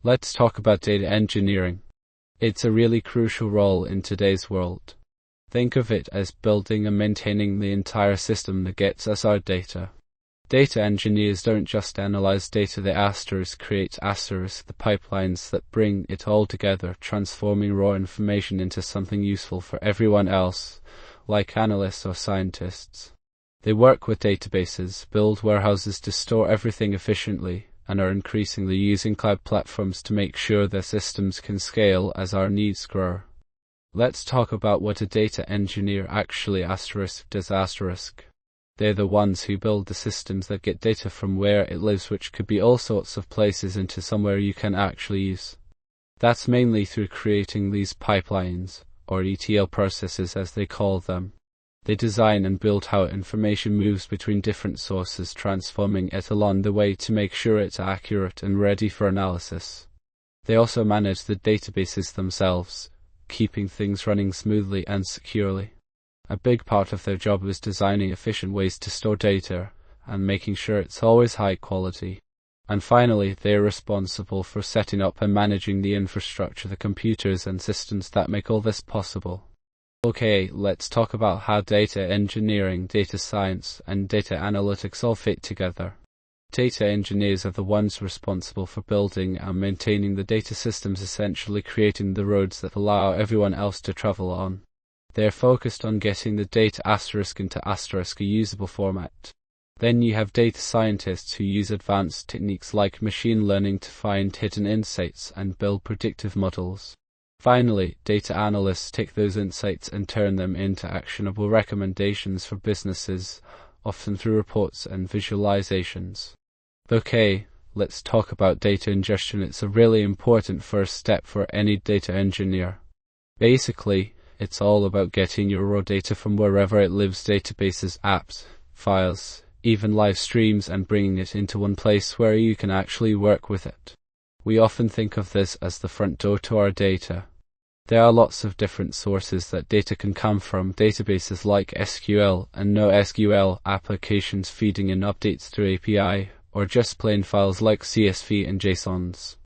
Let's talk about data engineering. It's a really crucial role in today's world. Think of it as building and maintaining the entire system that gets us our data. Data engineers don't just analyze data, they create the pipelines that bring it all together, transforming raw information into something useful for everyone else, like analysts or scientists. They work with databases, build warehouses to store everything efficiently, and are increasingly using cloud platforms to make sure their systems can scale as our needs grow. Let's talk about what a data engineer actually does. They're the ones who build the systems that get data from where it lives, which could be all sorts of places, into somewhere you can actually use. That's mainly through creating these pipelines, or ETL processes as they call them. They design and build how information moves between different sources, transforming it along the way to make sure it's accurate and ready for analysis. They also manage the databases themselves, keeping things running smoothly and securely. A big part of their job is designing efficient ways to store data and making sure it's always high quality. And finally, they are responsible for setting up and managing the infrastructure, the computers and systems that make all this possible. Okay, let's talk about how data engineering, data science, and data analytics all fit together. Data engineers are the ones responsible for building and maintaining the data systems, essentially creating the roads that allow everyone else to travel on. They're focused on getting the data into a usable format. Then you have data scientists who use advanced techniques like machine learning to find hidden insights and build predictive models. Finally, data analysts take those insights and turn them into actionable recommendations for businesses, often through reports and visualizations. Okay, let's talk about data ingestion. It's a really important first step for any data engineer. Basically, it's all about getting your raw data from wherever it lives, databases, apps, files, even live streams, and bringing it into one place where you can actually work with it. We often think of this as the front door to our data. There are lots of different sources that data can come from, databases like SQL and NoSQL, applications feeding in updates through API, or just plain files like CSV and JSONs.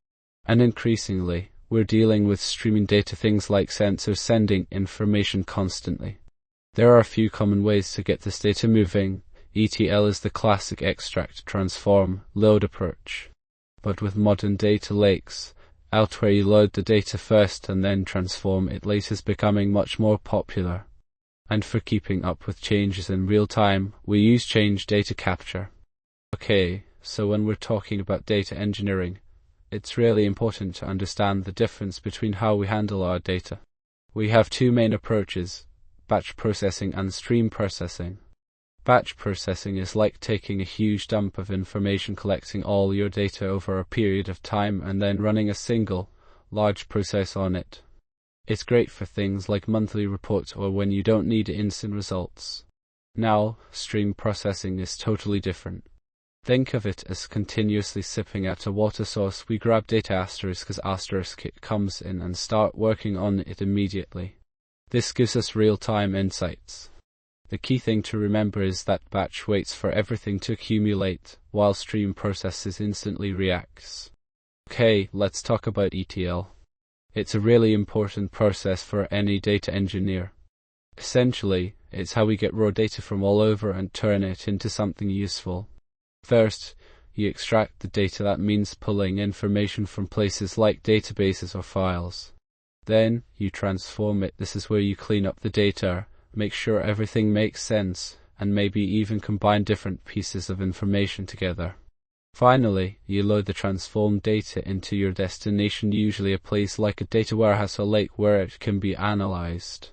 And increasingly, we're dealing with streaming data, things like sensors sending information constantly. There are a few common ways to get this data moving. ETL is the classic extract, transform, load approach. But with modern data lakes, out where you load the data first and then transform it later is becoming much more popular. And for keeping up with changes in real time, we use change data capture. Okay, so when we're talking about data engineering, it's really important to understand the difference between how we handle our data. We have two main approaches, batch processing and stream processing. Batch processing is like taking a huge dump of information, collecting all your data over a period of time, and then running a single, large process on it. It's great for things like monthly reports or when you don't need instant results. Now, stream processing is totally different. Think of it as continuously sipping at a water source. We grab data it comes in and start working on it immediately. This gives us real-time insights. The key thing to remember is that batch waits for everything to accumulate, while stream processes instantly reacts. Okay, let's talk about ETL. It's a really important process for any data engineer. Essentially, it's how we get raw data from all over and turn it into something useful. First, you extract the data. That means pulling information from places like databases or files. Then, you transform it. This is where you clean up the data, make sure everything makes sense, and maybe even combine different pieces of information together. Finally, you load the transformed data into your destination, usually a place like a data warehouse or lake where it can be analyzed.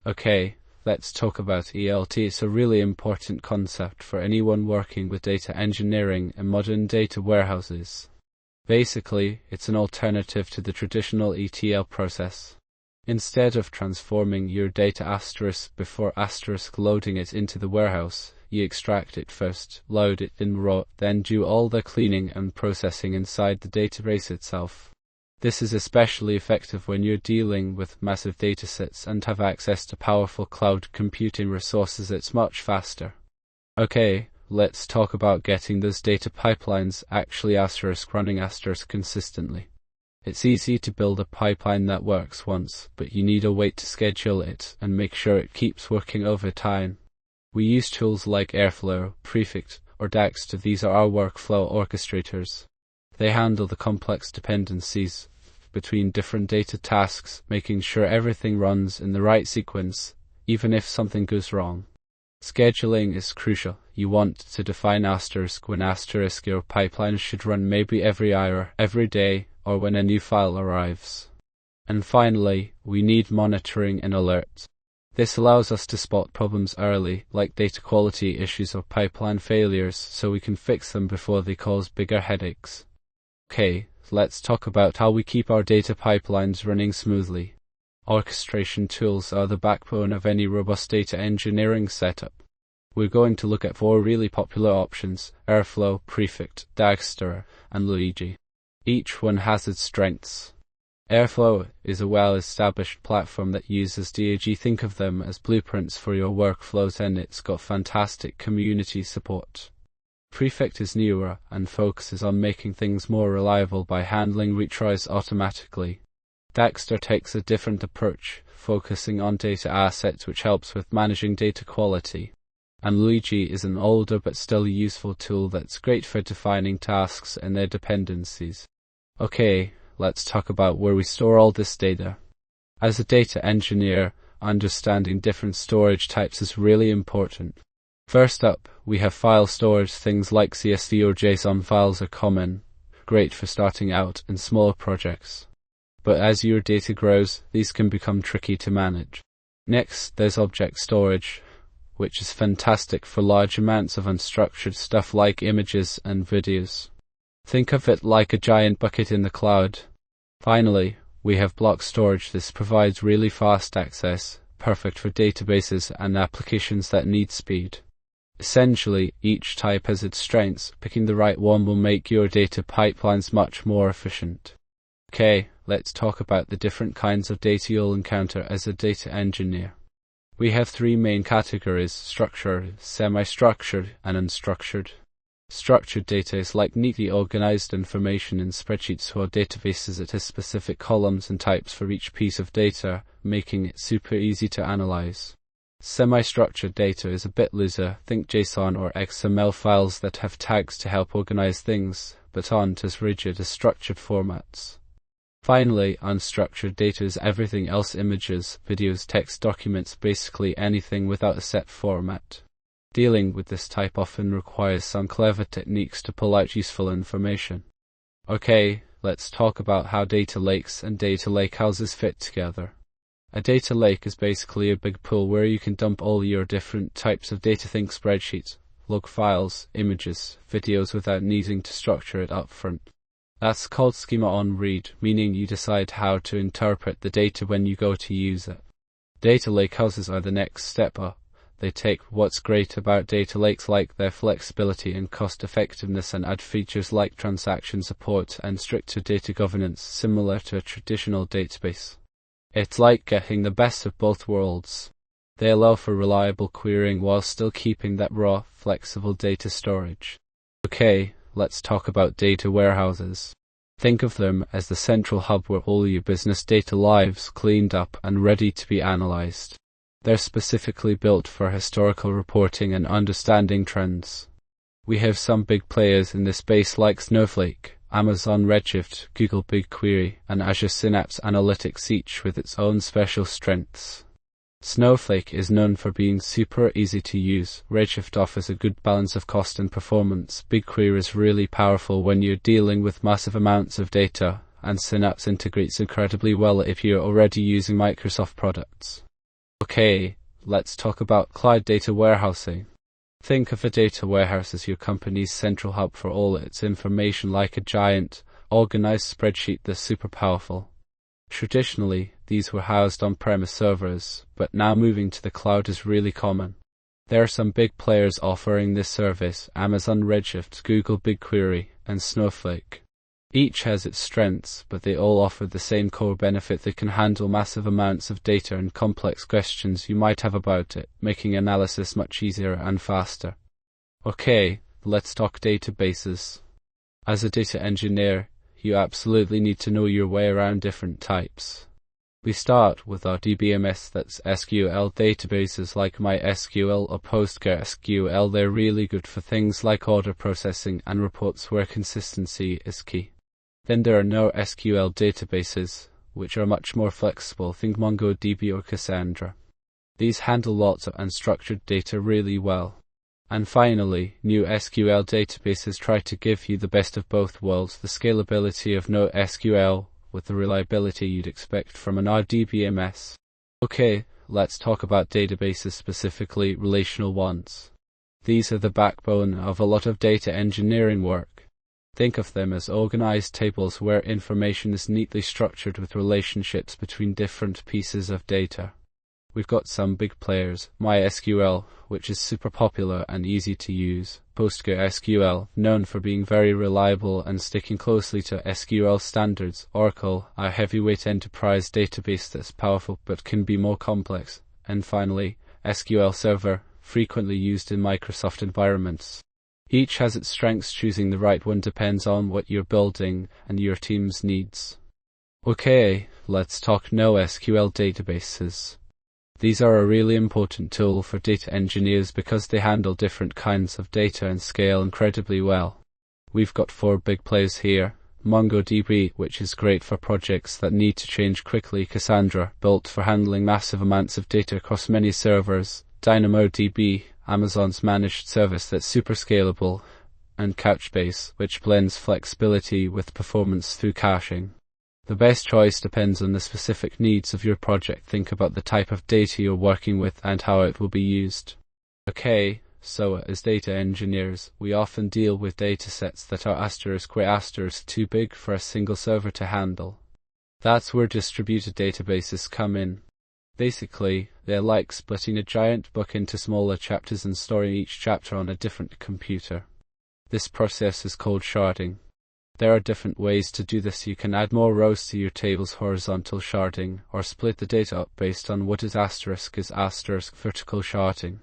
Okay, let's talk about ELT. It's a really important concept for anyone working with data engineering in modern data warehouses. Basically, it's an alternative to the traditional ETL process. Instead of transforming your data before loading it into the warehouse, you extract it first, load it in raw, then do all the cleaning and processing inside the database itself. This is especially effective when you're dealing with massive datasets and have access to powerful cloud computing resources. It's much faster. Okay, let's talk about getting those data pipelines actually running consistently. It's easy to build a pipeline that works once, but you need a way to schedule it and make sure it keeps working over time. We use tools like Airflow, Prefect, or Dagster. These are our workflow orchestrators. They handle the complex dependencies between different data tasks, making sure everything runs in the right sequence, even if something goes wrong. Scheduling is crucial. You want to define asterisk when asterisk your pipeline should run maybe every hour, every day, or when a new file arrives. And finally, we need monitoring and alerts. This allows us to spot problems early, like data quality issues or pipeline failures, so we can fix them before they cause bigger headaches. Okay, let's talk about how we keep our data pipelines running smoothly. Orchestration tools are the backbone of any robust data engineering setup. We're going to look at 4 really popular options: Airflow, Prefect, Dagster, and Luigi. Each one has its strengths. Airflow is a well-established platform that uses DAG. Think of them as blueprints for your workflows, and it's got fantastic community support. Prefect is newer and focuses on making things more reliable by handling retries automatically. Dagster takes a different approach, focusing on data assets, which helps with managing data quality. And Luigi is an older but still useful tool that's great for defining tasks and their dependencies. Okay, let's talk about where we store all this data. As a data engineer, understanding different storage types is really important. First up, we have file storage. Things like CSV or JSON files are common, great for starting out in smaller projects. But as your data grows, these can become tricky to manage. Next, there's object storage, which is fantastic for large amounts of unstructured stuff like images and videos. Think of it like a giant bucket in the cloud. Finally, we have block storage. This provides really fast access, perfect for databases and applications that need speed. Essentially, each type has its strengths. Picking the right one will make your data pipelines much more efficient. Okay, let's talk about the different kinds of data you'll encounter as a data engineer. We have 3 main categories: structured, semi-structured, and unstructured. Structured data is like neatly organized information in spreadsheets or databases. It has specific columns and types for each piece of data, making it super easy to analyze. Semi-structured data is a bit looser. Think JSON or XML files that have tags to help organize things, but aren't as rigid as structured formats. Finally, unstructured data is everything else: images, videos, text, documents, basically anything without a set format. Dealing with this type often requires some clever techniques to pull out useful information. Okay, let's talk about how data lakes and data lakehouses fit together. A data lake is basically a big pool where you can dump all your different types of data. Think spreadsheets, log files, images, videos without needing to structure it up front. That's called schema on read, meaning you decide how to interpret the data when you go to use it. Data lakehouses are the next step up. They take what's great about data lakes, like their flexibility and cost effectiveness, and add features like transaction support and stricter data governance, similar to a traditional database. It's like getting the best of both worlds. They allow for reliable querying while still keeping that raw, flexible data storage. Okay, let's talk about data warehouses. Think of them as the central hub where all your business data lives, cleaned up and ready to be analyzed. They're specifically built for historical reporting and understanding trends. We have some big players in this space like Snowflake, Amazon Redshift, Google BigQuery, and Azure Synapse Analytics, each with its own special strengths. Snowflake is known for being super easy to use. Redshift offers a good balance of cost and performance. BigQuery is really powerful when you're dealing with massive amounts of data, and Synapse integrates incredibly well if you're already using Microsoft products. Okay, let's talk about cloud data warehousing. Think of a data warehouse as your company's central hub for all its information, like a giant, organized spreadsheet that's super powerful. Traditionally, these were housed on-premise servers, but now moving to the cloud is really common. There are some big players offering this service: Amazon Redshift, Google BigQuery, and Snowflake. Each has its strengths, but they all offer the same core benefit: they can handle massive amounts of data and complex questions you might have about it, making analysis much easier and faster. Okay, let's talk databases. As a data engineer, you absolutely need to know your way around different types. We start with our DBMS, that's SQL databases like MySQL or PostgreSQL. They're really good for things like order processing and reports where consistency is key. Then there are NoSQL databases, which are much more flexible. Think MongoDB or Cassandra. These handle lots of unstructured data really well. And finally, new SQL databases try to give you the best of both worlds, the scalability of NoSQL with the reliability you'd expect from an RDBMS. Okay, let's talk about databases, specifically relational ones. These are the backbone of a lot of data engineering work. Think of them as organized tables where information is neatly structured with relationships between different pieces of data. We've got some big players: MySQL, which is super popular and easy to use; PostgreSQL, known for being very reliable and sticking closely to SQL standards; Oracle, a heavyweight enterprise database that's powerful but can be more complex; and finally, SQL Server, frequently used in Microsoft environments. Each has its strengths. Choosing the right one depends on what you're building and your team's needs. Okay, let's talk NoSQL databases. These are a really important tool for data engineers because they handle different kinds of data and scale incredibly well. We've got 4 big players here. MongoDB, which is great for projects that need to change quickly; Cassandra, built for handling massive amounts of data across many servers; DynamoDB, Amazon's managed service that's super scalable; and Couchbase, which blends flexibility with performance through caching. The best choice depends on the specific needs of your project. Think about the type of data you're working with and how it will be used. Okay, so as data engineers, we often deal with datasets that are *** too big for a single server to handle. That's where distributed databases come in. Basically, they're like splitting a giant book into smaller chapters and storing each chapter on a different computer. This process is called sharding. There are different ways to do this. You can add more rows to your tables, horizontal sharding, or split the data up based on what is ** vertical sharding.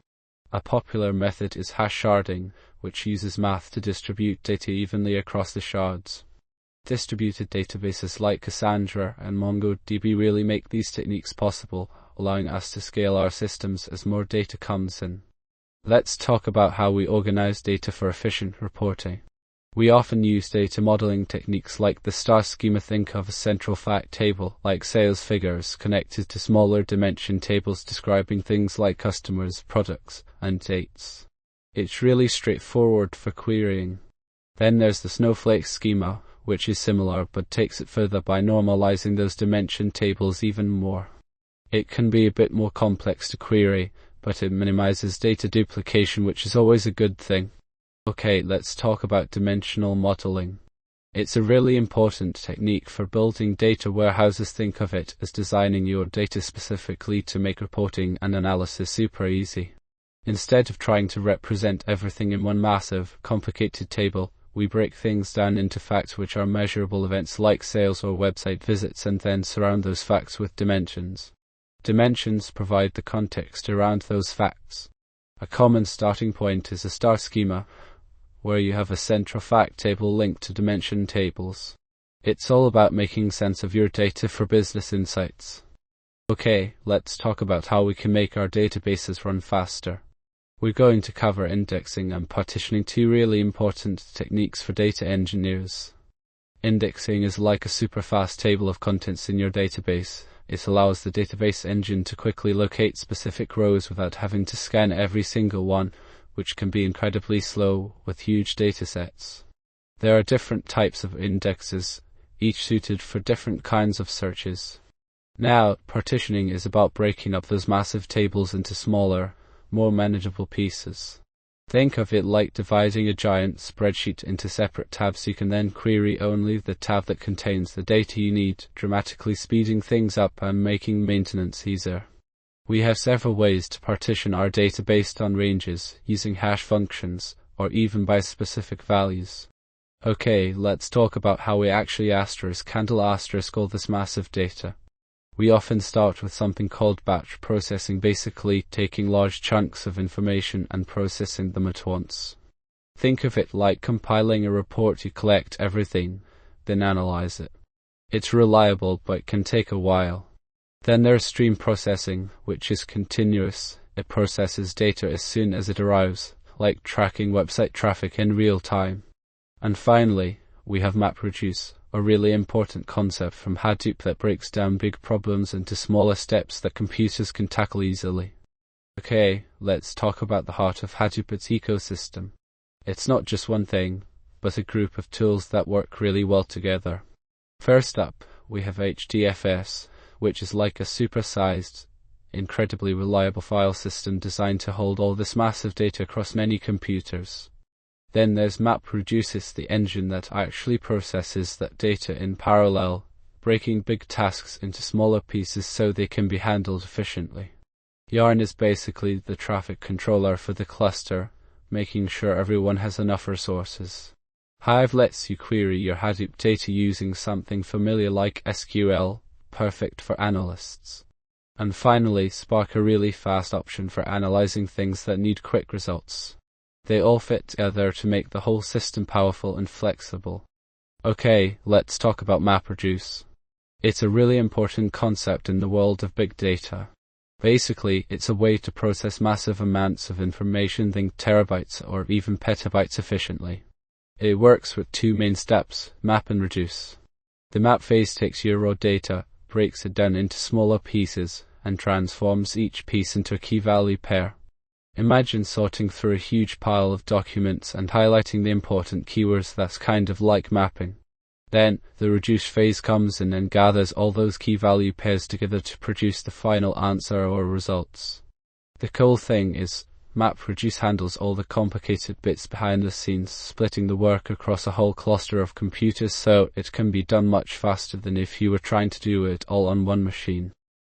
A popular method is hash sharding, which uses math to distribute data evenly across the shards. Distributed databases like Cassandra and MongoDB really make these techniques possible, allowing us to scale our systems as more data comes in. Let's talk about how we organize data for efficient reporting. We often use data modeling techniques like the star schema. Think of a central fact table, like sales figures, connected to smaller dimension tables describing things like customers, products, and dates. It's really straightforward for querying. Then there's the snowflake schema, which is similar but takes it further by normalizing those dimension tables even more. It can be a bit more complex to query, but it minimizes data duplication, which is always a good thing. Okay, let's talk about dimensional modeling. It's a really important technique for building data warehouses. Think of it as designing your data specifically to make reporting and analysis super easy. Instead of trying to represent everything in one massive, complicated table, we break things down into facts, which are measurable events like sales or website visits, and then surround those facts with dimensions. Dimensions provide the context around those facts. A common starting point is a star schema, where you have a central fact table linked to dimension tables. It's all about making sense of your data for business insights. Okay, let's talk about how we can make our databases run faster. We're going to cover indexing and partitioning, 2 really important techniques for data engineers. Indexing is like a super fast table of contents in your database. It allows the database engine to quickly locate specific rows without having to scan every single one, which can be incredibly slow with huge datasets. There are different types of indexes, each suited for different kinds of searches. Now, partitioning is about breaking up those massive tables into smaller, more manageable pieces. Think of it like dividing a giant spreadsheet into separate tabs. You can then query only the tab that contains the data you need, dramatically speeding things up and making maintenance easier. We have several ways to partition our data based on ranges, using hash functions, or even by specific values. Okay, let's talk about how we actually handle all this massive data. We often start with something called batch processing, basically taking large chunks of information and processing them at once. Think of it like compiling a report. You collect everything, then analyze it. It's reliable, but can take a while. Then there's stream processing, which is continuous. It processes data as soon as it arrives, like tracking website traffic in real time. And finally, we have MapReduce, a really important concept from Hadoop that breaks down big problems into smaller steps that computers can tackle easily. Okay, let's talk about the heart of Hadoop, its ecosystem. It's not just one thing, but a group of tools that work really well together. First up, we have HDFS, which is like a supersized, incredibly reliable file system designed to hold all this massive data across many computers. Then there's MapReduce, the engine that actually processes that data in parallel, breaking big tasks into smaller pieces so they can be handled efficiently. Yarn is basically the traffic controller for the cluster, making sure everyone has enough resources. Hive lets you query your Hadoop data using something familiar like SQL, perfect for analysts. And finally, Spark, a really fast option for analyzing things that need quick results. They all fit together to make the whole system powerful and flexible. Okay, let's talk about MapReduce. It's a really important concept in the world of big data. Basically, it's a way to process massive amounts of information, think terabytes or even petabytes efficiently. It works with two main steps, map and reduce. The map phase takes your raw data, breaks it down into smaller pieces, and transforms each piece into a key-value pair. Imagine sorting through a huge pile of documents and highlighting the important keywords. That's kind of like mapping. Then, the reduce phase comes in and gathers all those key-value pairs together to produce the final answer or results. The cool thing is, MapReduce handles all the complicated bits behind the scenes, splitting the work across a whole cluster of computers so it can be done much faster than if you were trying to do it all on one machine.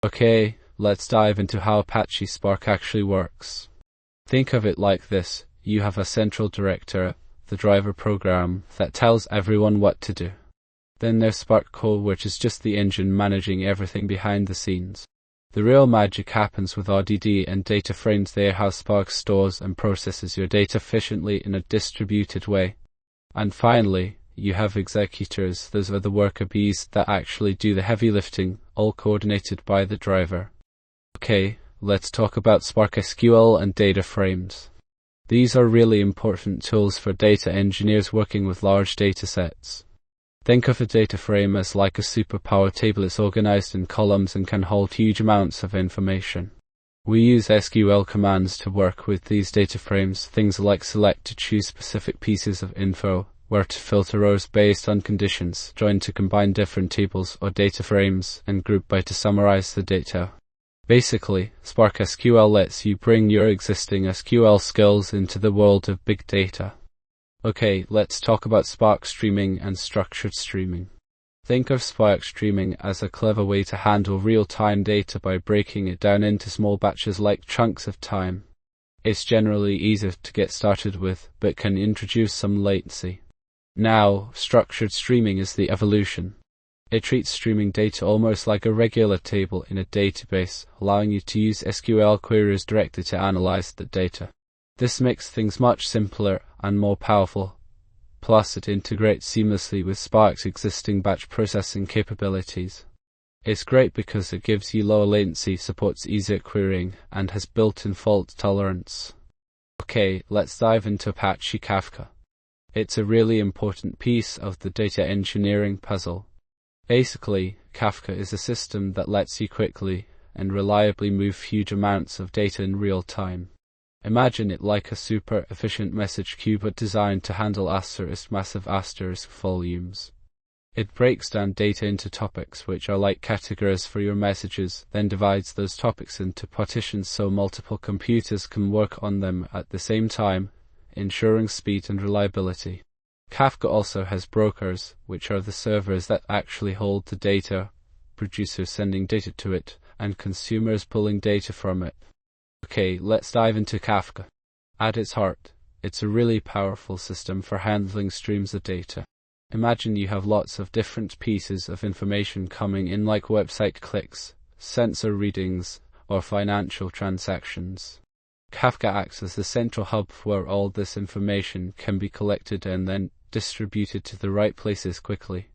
Okay, let's dive into how Apache Spark actually works. Think of it like this: you have a central director, the driver program, that tells everyone what to do. Then there's Spark Core, which is just the engine managing everything behind the scenes. The real magic happens with RDD and data frames. There, how Spark stores and processes your data efficiently in a distributed way. And finally, you have executors. Those are the worker bees that actually do the heavy lifting, all coordinated by the driver. Okay, let's talk about Spark SQL and data frames. These are really important tools for data engineers working with large data sets. Think of a data frame as like a superpower table. It's organized in columns and can hold huge amounts of information. We use SQL commands to work with these data frames, things like select to choose specific pieces of info, where to filter rows based on conditions, join to combine different tables or data frames, and group by to summarize the data. Basically, Spark SQL lets you bring your existing SQL skills into the world of big data. Okay, let's talk about Spark Streaming and structured streaming. Think of Spark Streaming as a clever way to handle real-time data by breaking it down into small batches like chunks of time. It's generally easier to get started with, but can introduce some latency. Now, structured streaming is the evolution. It treats streaming data almost like a regular table in a database, allowing you to use SQL queries directly to analyze the data. This makes things much simpler and more powerful. Plus, it integrates seamlessly with Spark's existing batch processing capabilities. It's great because it gives you lower latency, supports easier querying, and has built-in fault tolerance. Okay, let's dive into Apache Kafka. It's a really important piece of the data engineering puzzle. Basically, Kafka is a system that lets you quickly and reliably move huge amounts of data in real time. Imagine it like a super efficient message queue, but designed to handle massive asterisk volumes. It breaks down data into topics, which are like categories for your messages, then divides those topics into partitions so multiple computers can work on them at the same time, ensuring speed and reliability. Kafka also has brokers, which are the servers that actually hold the data, producers sending data to it, and consumers pulling data from it. Okay, let's dive into Kafka. At its heart, it's a really powerful system for handling streams of data. Imagine you have lots of different pieces of information coming in, like website clicks, sensor readings, or financial transactions. Kafka acts as the central hub where all this information can be collected and then distributed to the right places quickly.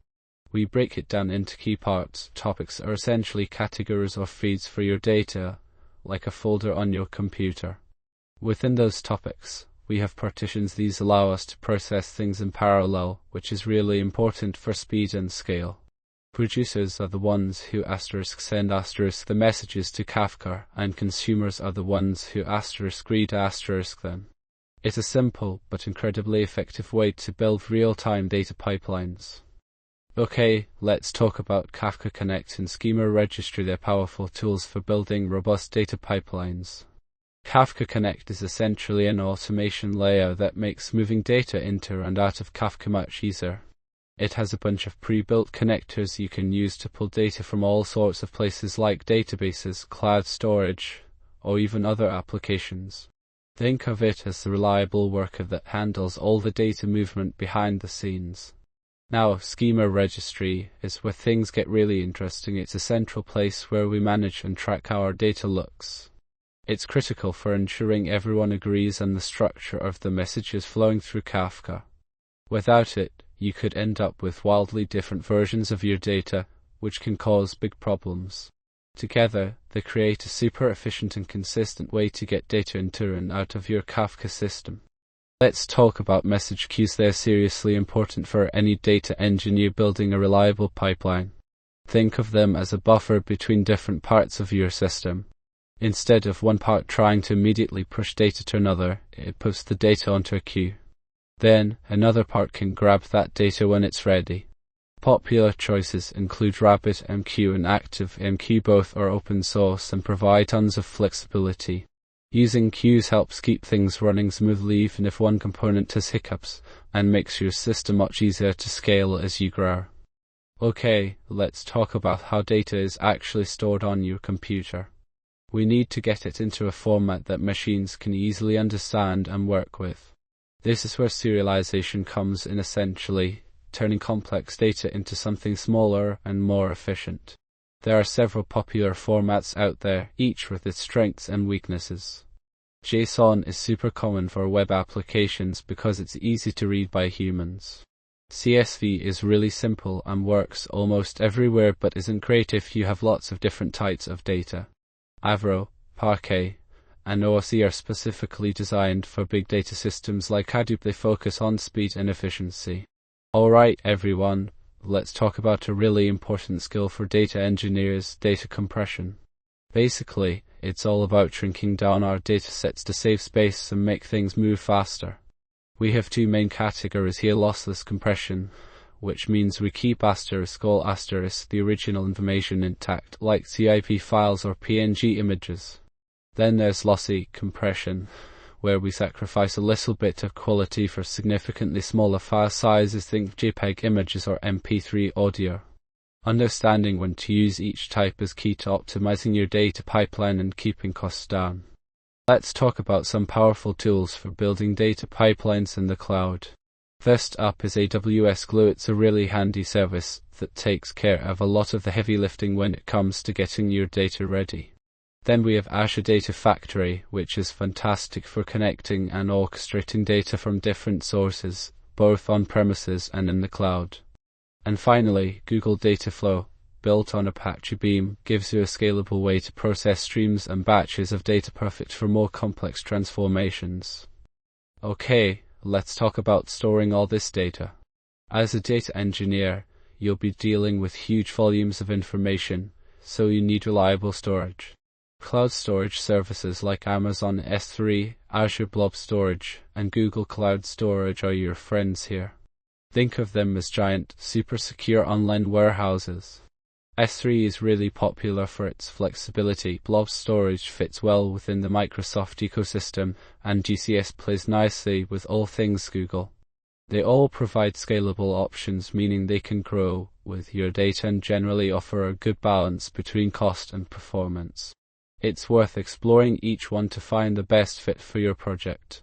We break it down into key parts. Topics are essentially categories or feeds for your data, like a folder on your computer. Within those topics, we have partitions. These allow us to process things in parallel, which is really important for speed and scale. Producers are the ones who send the messages to Kafka, and consumers are the ones who read them. It's a simple but incredibly effective way to build real-time data pipelines. Okay, let's talk about Kafka Connect and Schema Registry. They're powerful tools for building robust data pipelines. Kafka Connect is essentially an automation layer that makes moving data into and out of Kafka much easier. It has a bunch of pre-built connectors you can use to pull data from all sorts of places like databases, cloud storage, or even other applications. Think of it as the reliable worker that handles all the data movement behind the scenes. Now, Schema Registry is where things get really interesting. It's a central place where we manage and track how our data looks. It's critical for ensuring everyone agrees on the structure of the messages flowing through Kafka. Without it, you could end up with wildly different versions of your data, which can cause big problems. Together, they create a super efficient and consistent way to get data into and out of your Kafka system. Let's talk about message queues. They're seriously important for any data engineer building a reliable pipeline. Think of them as a buffer between different parts of your system. Instead of one part trying to immediately push data to another, it puts the data onto a queue. Then, another part can grab that data when it's ready. Popular choices include RabbitMQ and ActiveMQ. Both are open source and provide tons of flexibility. Using queues helps keep things running smoothly even if one component has hiccups, and makes your system much easier to scale as you grow. Okay, let's talk about how data is actually stored on your computer. We need to get it into a format that machines can easily understand and work with. This is where serialization comes in, essentially turning complex data into something smaller and more efficient. There are several popular formats out there, each with its strengths and weaknesses. JSON is super common for web applications because it's easy to read by humans. CSV is really simple and works almost everywhere but isn't great if you have lots of different types of data. Avro, Parquet, and ORC are specifically designed for big data systems like Hadoop. They focus on speed and efficiency. Alright everyone, let's talk about a really important skill for data engineers: data compression. Basically, it's all about shrinking down our datasets to save space and make things move faster. We have two main categories here: lossless compression, which means we keep all the original information intact, like ZIP files or PNG images. Then there's lossy compression, where we sacrifice a little bit of quality for significantly smaller file sizes, think JPEG images or MP3 audio. Understanding when to use each type is key to optimizing your data pipeline and keeping costs down. Let's talk about some powerful tools for building data pipelines in the cloud. First up is AWS Glue. It's a really handy service that takes care of a lot of the heavy lifting when it comes to getting your data ready. Then we have Azure Data Factory, which is fantastic for connecting and orchestrating data from different sources, both on-premises and in the cloud. And finally, Google Dataflow, built on Apache Beam, gives you a scalable way to process streams and batches of data, perfect for more complex transformations. Okay, let's talk about storing all this data. As a data engineer, you'll be dealing with huge volumes of information, so you need reliable storage. Cloud storage services like Amazon S3, Azure Blob Storage, and Google Cloud Storage are your friends here. Think of them as giant, super secure online warehouses. S3 is really popular for its flexibility. Blob Storage fits well within the Microsoft ecosystem, and GCS plays nicely with all things Google. They all provide scalable options, meaning they can grow with your data and generally offer a good balance between cost and performance. It's worth exploring each one to find the best fit for your project.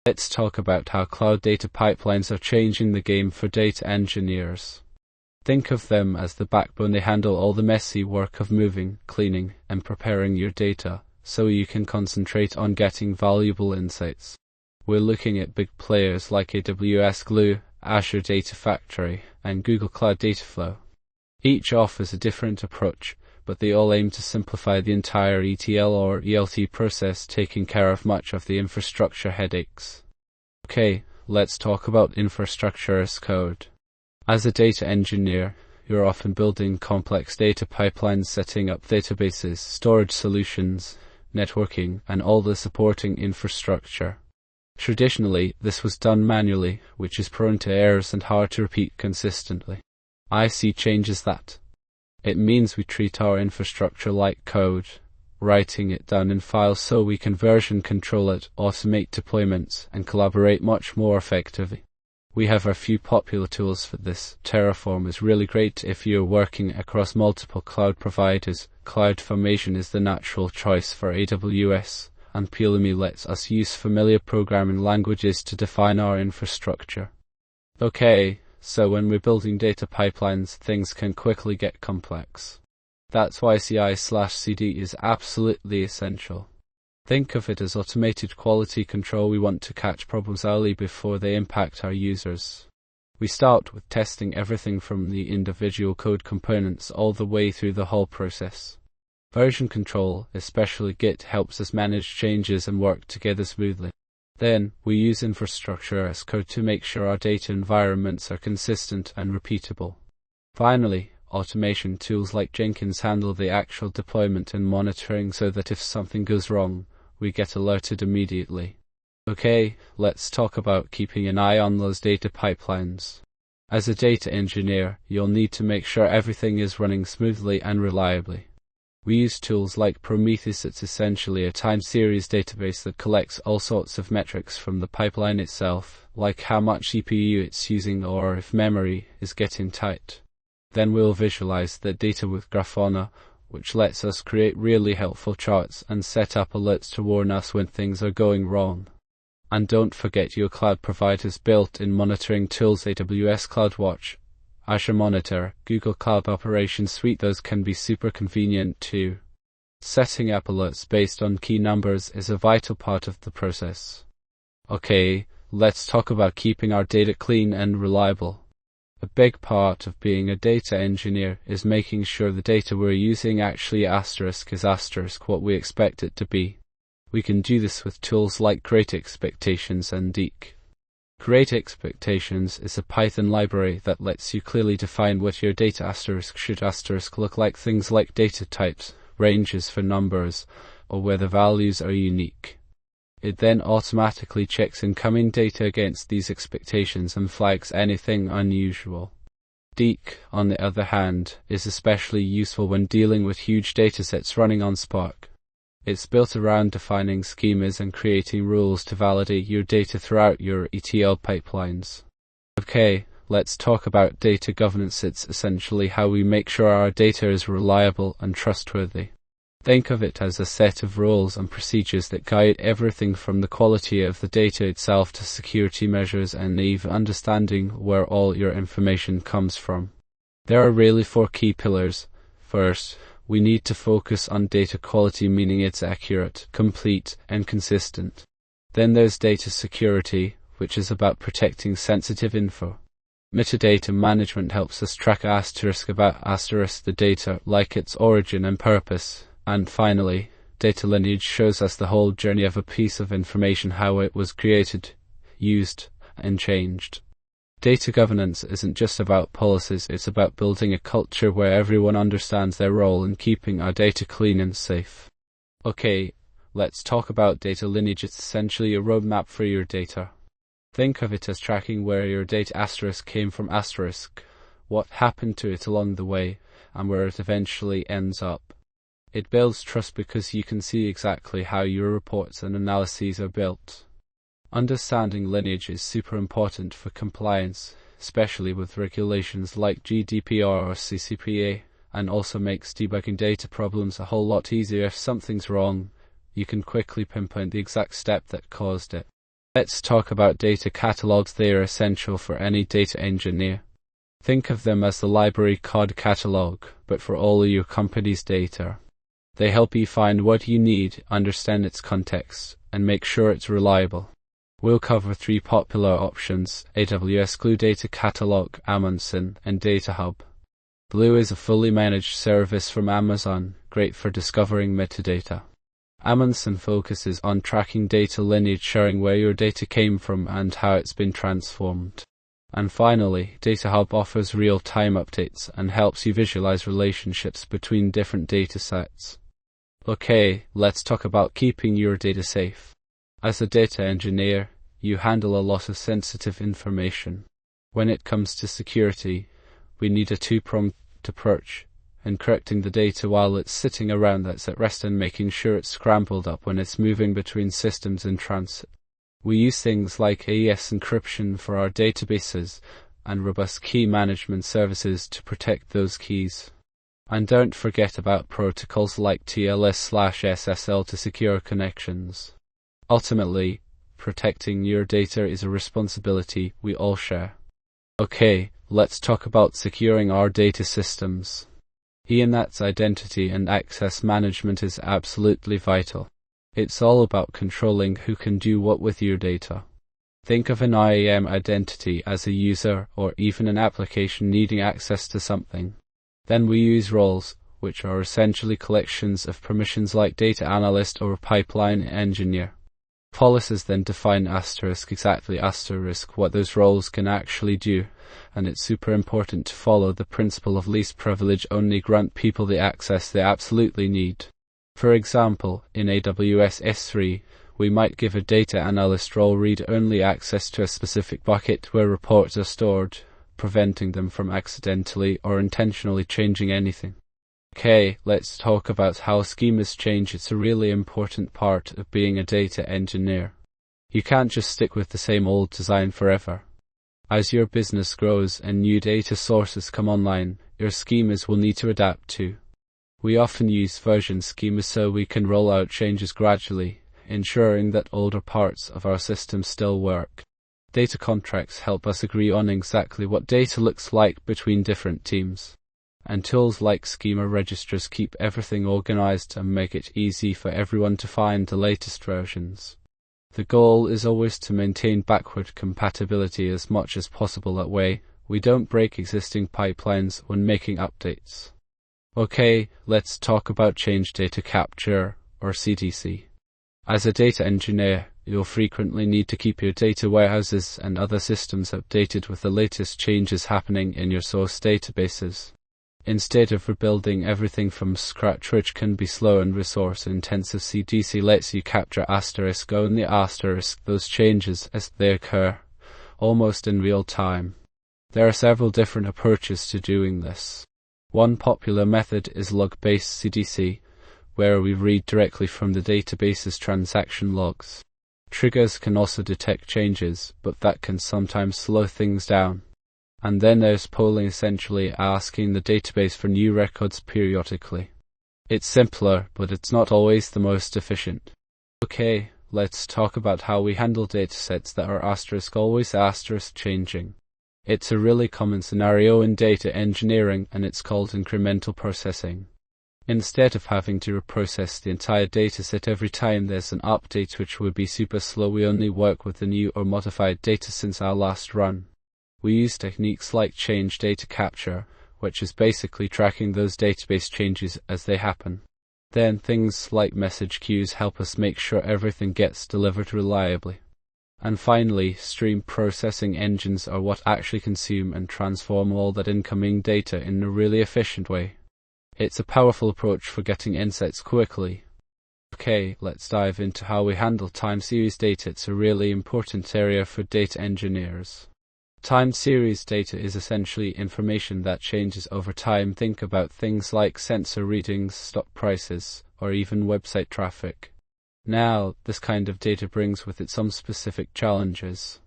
Let's talk about how cloud data pipelines are changing the game for data engineers. Think of them as the backbone. They handle all the messy work of moving, cleaning, and preparing your data, so you can concentrate on getting valuable insights. We're looking at big players like AWS Glue, Azure Data Factory, and Google Cloud Dataflow. Each offers a different approach, but they all aim to simplify the entire ETL or ELT process, taking care of much of the infrastructure headaches. Okay, let's talk about infrastructure as code. As a data engineer, you're often building complex data pipelines, setting up databases, storage solutions, networking, and all the supporting infrastructure. Traditionally, this was done manually, which is prone to errors and hard to repeat consistently. IC changes that. It means we treat our infrastructure like code, writing it down in files so we can version control it, automate deployments, and collaborate much more effectively. We have a few popular tools for this. Terraform is really great if you're working across multiple cloud providers. CloudFormation is the natural choice for AWS, and Pulumi lets us use familiar programming languages to define our infrastructure. Okay, so when we're building data pipelines, things can quickly get complex. That's why CI/CD is absolutely essential. Think of it as automated quality control. We want to catch problems early before they impact our users. We start with testing everything from the individual code components all the way through the whole process. Version control, especially Git, helps us manage changes and work together smoothly. Then, we use infrastructure as code to make sure our data environments are consistent and repeatable. Finally, automation tools like Jenkins handle the actual deployment and monitoring so that if something goes wrong, we get alerted immediately. Okay, let's talk about keeping an eye on those data pipelines. As a data engineer, you'll need to make sure everything is running smoothly and reliably. We use tools like Prometheus. It's essentially a time series database that collects all sorts of metrics from the pipeline itself, like how much CPU it's using or if memory is getting tight. Then we'll visualize the data with Grafana, which lets us create really helpful charts and set up alerts to warn us when things are going wrong. And don't forget your cloud provider's built-in monitoring tools: AWS CloudWatch, Azure Monitor, Google Cloud Operations Suite. Those can be super convenient too. Setting up alerts based on key numbers is a vital part of the process. Okay, let's talk about keeping our data clean and reliable. A big part of being a data engineer is making sure the data we're using actually is what we expect it to be. We can do this with tools like Great Expectations and Deek. Great Expectations is a Python library that lets you clearly define what your data should look like, things like data types, ranges for numbers, or whether values are unique. It then automatically checks incoming data against these expectations and flags anything unusual. Deek, on the other hand, is especially useful when dealing with huge datasets running on Spark. It's built around defining schemas and creating rules to validate your data throughout your ETL pipelines. Okay, let's talk about data governance. It's essentially how we make sure our data is reliable and trustworthy. Think of it as a set of rules and procedures that guide everything from the quality of the data itself to security measures and even understanding where all your information comes from. There are really 4 key pillars. First, we need to focus on data quality, meaning it's accurate, complete, and consistent. Then there's data security, which is about protecting sensitive info. Metadata management helps us track about the data, like its origin and purpose. And finally, data lineage shows us the whole journey of a piece of information, how it was created, used, and changed. Data governance isn't just about policies, it's about building a culture where everyone understands their role in keeping our data clean and safe. Okay, let's talk about data lineage. It's essentially a roadmap for your data. Think of it as tracking where your data came from, what happened to it along the way, and where it eventually ends up. It builds trust because you can see exactly how your reports and analyses are built. Understanding lineage is super important for compliance, especially with regulations like GDPR or CCPA, and also makes debugging data problems a whole lot easier. If something's wrong, you can quickly pinpoint the exact step that caused it. Let's talk about data catalogs. They are essential for any data engineer. Think of them as the library card catalog, but for all of your company's data. They help you find what you need, understand its context, and make sure it's reliable. We'll cover 3 popular options: AWS Glue Data Catalog, unsung, and Data Hub. Glue is a fully managed service from Amazon, great for discovering metadata. unsung focuses on tracking data lineage, showing where your data came from and how it's been transformed. And finally, Data Hub offers real-time updates and helps you visualize relationships between different data sets. Okay, let's talk about keeping your data safe. As a data engineer, you handle a lot of sensitive information. When it comes to security, we need a two-pronged approach: encrypting the data while it's sitting around that's at rest and making sure it's scrambled up when it's moving between systems in transit. We use things like AES encryption for our databases and robust key management services to protect those keys. And don't forget about protocols like TLS/SSL to secure connections. Ultimately, protecting your data is a responsibility we all share. Okay, let's talk about securing our data systems. That's identity and access management is absolutely vital. It's all about controlling who can do what with your data. Think of an IAM identity as a user or even an application needing access to something. Then we use roles, which are essentially collections of permissions like data analyst or pipeline engineer. Policies then define exactly what those roles can actually do, and it's super important to follow the principle of least privilege, only grant people the access they absolutely need. For example, in AWS S3, we might give a data analyst role read-only access to a specific bucket where reports are stored, preventing them from accidentally or intentionally changing anything. Okay, let's talk about how schemas change. It's a really important part of being a data engineer. You can't just stick with the same old design forever. As your business grows and new data sources come online, your schemas will need to adapt too. We often use version schemas so we can roll out changes gradually, ensuring that older parts of our system still work. Data contracts help us agree on exactly what data looks like between different teams. And tools like schema registers keep everything organized and make it easy for everyone to find the latest versions. The goal is always to maintain backward compatibility as much as possible. That way, we don't break existing pipelines when making updates. Okay, let's talk about change data capture, or CDC. As a data engineer, you'll frequently need to keep your data warehouses and other systems updated with the latest changes happening in your source databases. Instead of rebuilding everything from scratch, which can be slow and resource-intensive, CDC lets you capture only those changes as they occur, almost in real time. There are several different approaches to doing this. One popular method is log-based CDC, where we read directly from the database's transaction logs. Triggers can also detect changes, but that can sometimes slow things down. And then there's polling, essentially asking the database for new records periodically. It's simpler, but it's not always the most efficient. Okay, let's talk about how we handle datasets that are always changing. It's a really common scenario in data engineering, and it's called incremental processing. Instead of having to reprocess the entire dataset every time there's an update, which would be super slow, we only work with the new or modified data since our last run. We use techniques like change data capture, which is basically tracking those database changes as they happen. Then things like message queues help us make sure everything gets delivered reliably. And finally, stream processing engines are what actually consume and transform all that incoming data in a really efficient way. It's a powerful approach for getting insights quickly. Okay, let's dive into how we handle time series data. It's a really important area for data engineers. Time series data is essentially information that changes over time. Think about things like sensor readings, stock prices, or even website traffic. Now, this kind of data brings with it some specific challenges.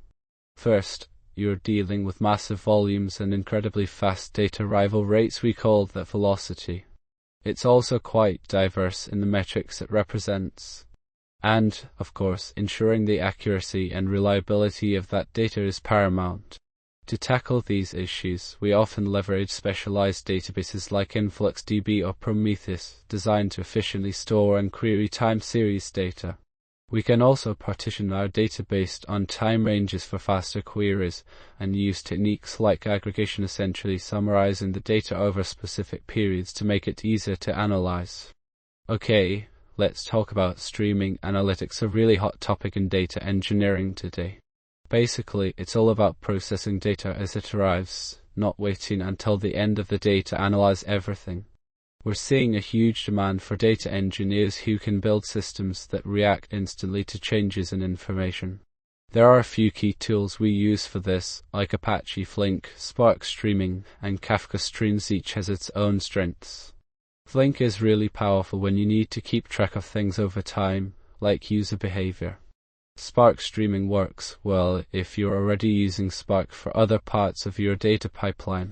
First, you're dealing with massive volumes and incredibly fast data arrival rates. We call that velocity. It's also quite diverse in the metrics it represents. And, of course, ensuring the accuracy and reliability of that data is paramount. To tackle these issues, we often leverage specialized databases like InfluxDB or Prometheus, designed to efficiently store and query time series data. We can also partition our data based on time ranges for faster queries and use techniques like aggregation, essentially summarizing the data over specific periods to make it easier to analyze. Okay, let's talk about streaming analytics, a really hot topic in data engineering today. Basically, it's all about processing data as it arrives, not waiting until the end of the day to analyze everything. We're seeing a huge demand for data engineers who can build systems that react instantly to changes in information. There are a few key tools we use for this, like Apache Flink, Spark Streaming, and Kafka Streams. Each has its own strengths. Flink is really powerful when you need to keep track of things over time, like user behavior. Spark Streaming works well if you're already using Spark for other parts of your data pipeline.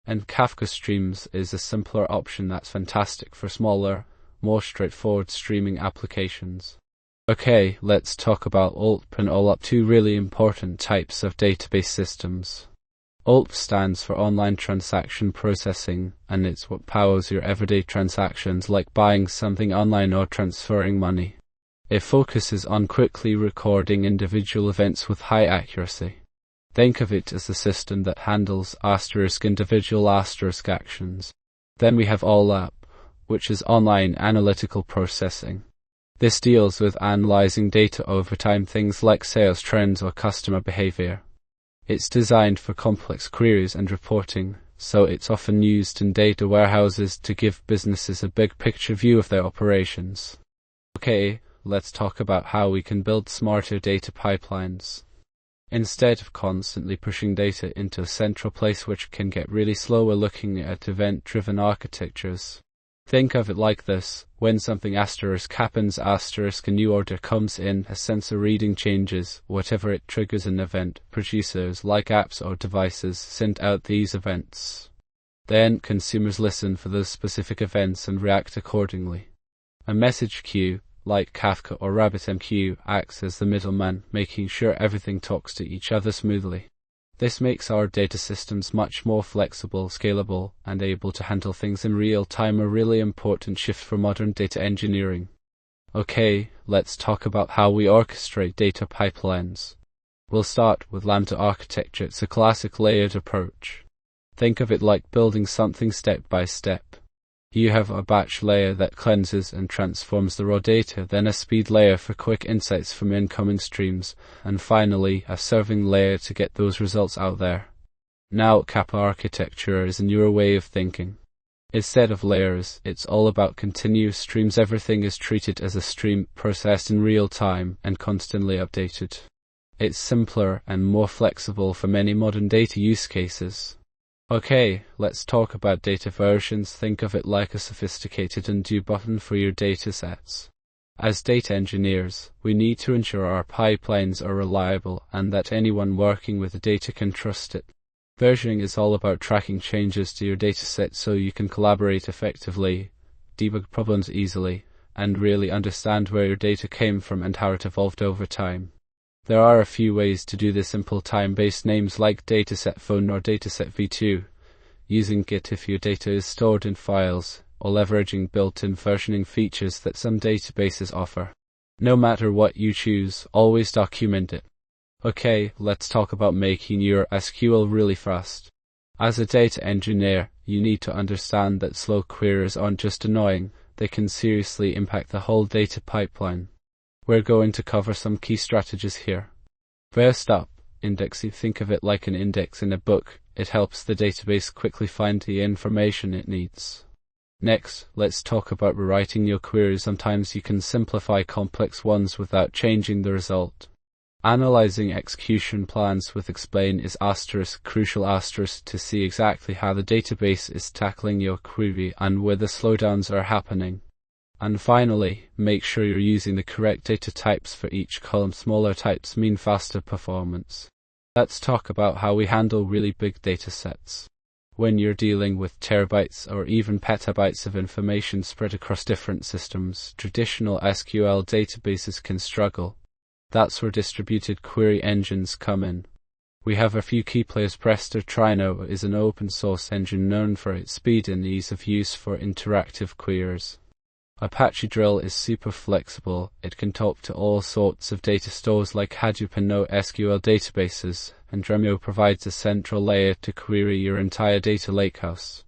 And Kafka Streams is a simpler option that's fantastic for smaller, more straightforward streaming applications. Okay, let's talk about OLTP and OLAP, two really important types of database systems. OLTP stands for Online Transaction Processing, and it's what powers your everyday transactions like buying something online or transferring money. It focuses on quickly recording individual events with high accuracy. Think of it as a system that handles individual actions. Then we have OLAP, which is Online Analytical Processing. This deals with analyzing data over time, things like sales trends or customer behavior. It's designed for complex queries and reporting, so it's often used in data warehouses to give businesses a big picture view of their operations. Okay, let's talk about how we can build smarter data pipelines. Instead of constantly pushing data into a central place, which can get really slow, we're looking at event-driven architectures. Think of it like this: when something happens, a new order comes in, a sensor reading changes, whatever it triggers an event, producers like apps or devices send out these events. Then consumers listen for those specific events and react accordingly. A message queue, like Kafka or RabbitMQ, acts as the middleman, making sure everything talks to each other smoothly. This makes our data systems much more flexible, scalable, and able to handle things in real time, a really important shift for modern data engineering. Okay, let's talk about how we orchestrate data pipelines. We'll start with Lambda architecture. It's a classic layered approach. Think of it like building something step by step. You have a batch layer that cleanses and transforms the raw data, then a speed layer for quick insights from incoming streams, and finally a serving layer to get those results out there. Now, Kappa architecture is a newer way of thinking. Instead of layers, it's all about continuous streams. Everything is treated as a stream, processed in real time and constantly updated. It's simpler and more flexible for many modern data use cases. Okay, let's talk about data versions. Think of it like a sophisticated undo button for your datasets. As data engineers, we need to ensure our pipelines are reliable and that anyone working with the data can trust it. Versioning is all about tracking changes to your dataset so you can collaborate effectively, debug problems easily, and really understand where your data came from and how it evolved over time. There are a few ways to do this: simple time-based names like dataset phone or dataset v2, using Git if your data is stored in files, or leveraging built-in versioning features that some databases offer. No matter what you choose, always document it. Okay, let's talk about making your SQL really fast. As a data engineer, you need to understand that slow queries aren't just annoying, they can seriously impact the whole data pipeline. We're going to cover some key strategies here. First up, indexing. Think of it like an index in a book. It helps the database quickly find the information it needs. Next, let's talk about rewriting your queries. Sometimes you can simplify complex ones without changing the result. Analyzing execution plans with explain is crucial to see exactly how the database is tackling your query and where the slowdowns are happening. And finally, make sure you're using the correct data types for each column. Smaller types mean faster performance. Let's talk about how we handle really big data sets. When you're dealing with terabytes or even petabytes of information spread across different systems, traditional SQL databases can struggle. That's where distributed query engines come in. We have a few key players. Presto Trino is an open source engine known for its speed and ease of use for interactive queries. Apache Drill is super flexible. It can talk to all sorts of data stores like Hadoop and NoSQL databases, and Dremio provides a central layer to query your entire data lakehouse.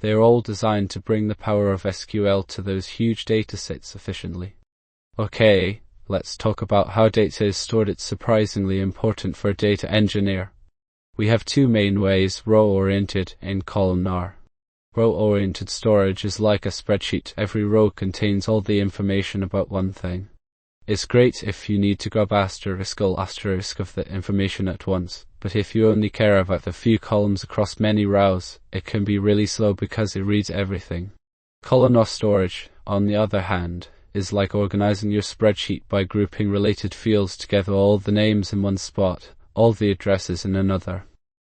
They are all designed to bring the power of SQL to those huge datasets efficiently. Okay, let's talk about how data is stored. It's surprisingly important for a data engineer. We have two main ways: row-oriented and columnar. Row-oriented storage is like a spreadsheet. Every row contains all the information about one thing. It's great if you need to grab asterisk of the information at once, but if you only care about the few columns across many rows, it can be really slow because it reads everything. Columnar storage, on the other hand, is like organizing your spreadsheet by grouping related fields together, all the names in one spot, all the addresses in another.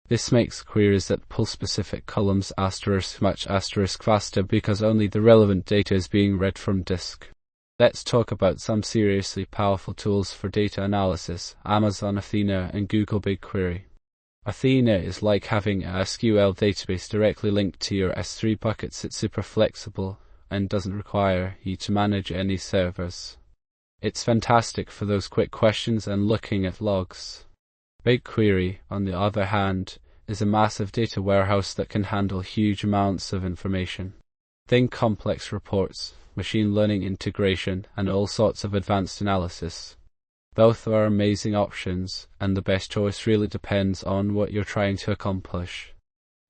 This makes queries that pull specific columns much faster because only the relevant data is being read from disk. Let's talk about some seriously powerful tools for data analysis: Amazon Athena and Google BigQuery. Athena is like having a SQL database directly linked to your S3 buckets. It's super flexible and doesn't require you to manage any servers. It's fantastic for those quick questions and looking at logs. BigQuery, on the other hand, is a massive data warehouse that can handle huge amounts of information. Think complex reports, machine learning integration, and all sorts of advanced analysis. Both are amazing options, and the best choice really depends on what you're trying to accomplish.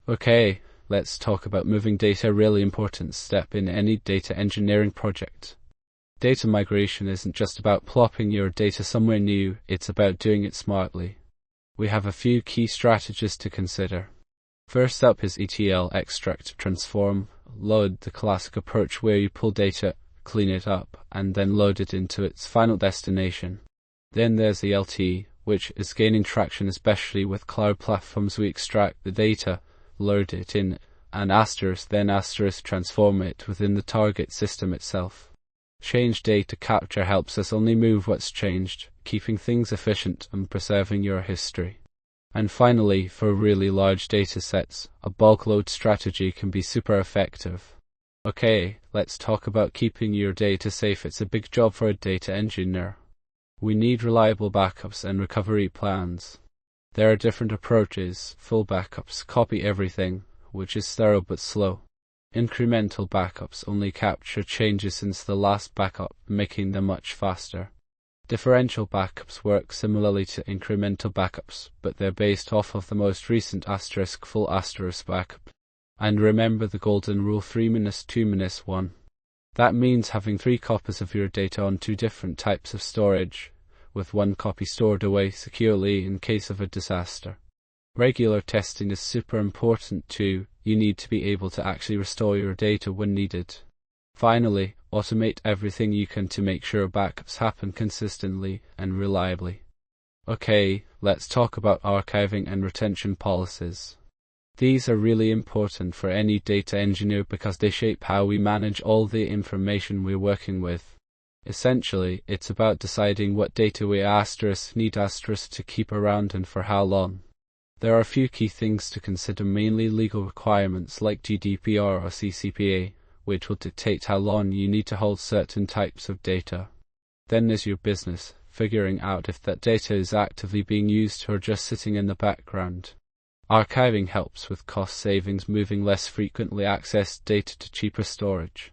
Okay, let's talk about moving data, a really important step in any data engineering project. Data migration isn't just about plopping your data somewhere new, it's about doing it smartly. We have a few key strategies to consider. First up is ETL, extract, transform, load, the classic approach where you pull data, clean it up, and then load it into its final destination. Then there's ELT, which is gaining traction especially with cloud platforms. We extract the data, load it in, and then transform it within the target system itself. Change data capture helps us only move what's changed, keeping things efficient and preserving your history. And finally, for really large data sets, a bulk load strategy can be super effective. Okay, let's talk about keeping your data safe. It's a big job for a data engineer. We need reliable backups and recovery plans. There are different approaches: full backups, copy everything, which is thorough but slow. Incremental backups only capture changes since the last backup, making them much faster. Differential backups work similarly to incremental backups, but they're based off of the most recent full backup. And remember the golden rule: 3-2-1. That means having 3 copies of your data on 2 different types of storage, with 1 copy stored away securely in case of a disaster. Regular testing is super important too. You need to be able to actually restore your data when needed. Finally, automate everything you can to make sure backups happen consistently and reliably. Okay, let's talk about archiving and retention policies. These are really important for any data engineer because they shape how we manage all the information we're working with. Essentially, it's about deciding what data we need to keep around and for how long. There are a few key things to consider, mainly legal requirements like GDPR or CCPA, which will dictate how long you need to hold certain types of data. Then there's your business, figuring out if that data is actively being used or just sitting in the background. Archiving helps with cost savings, moving less frequently accessed data to cheaper storage.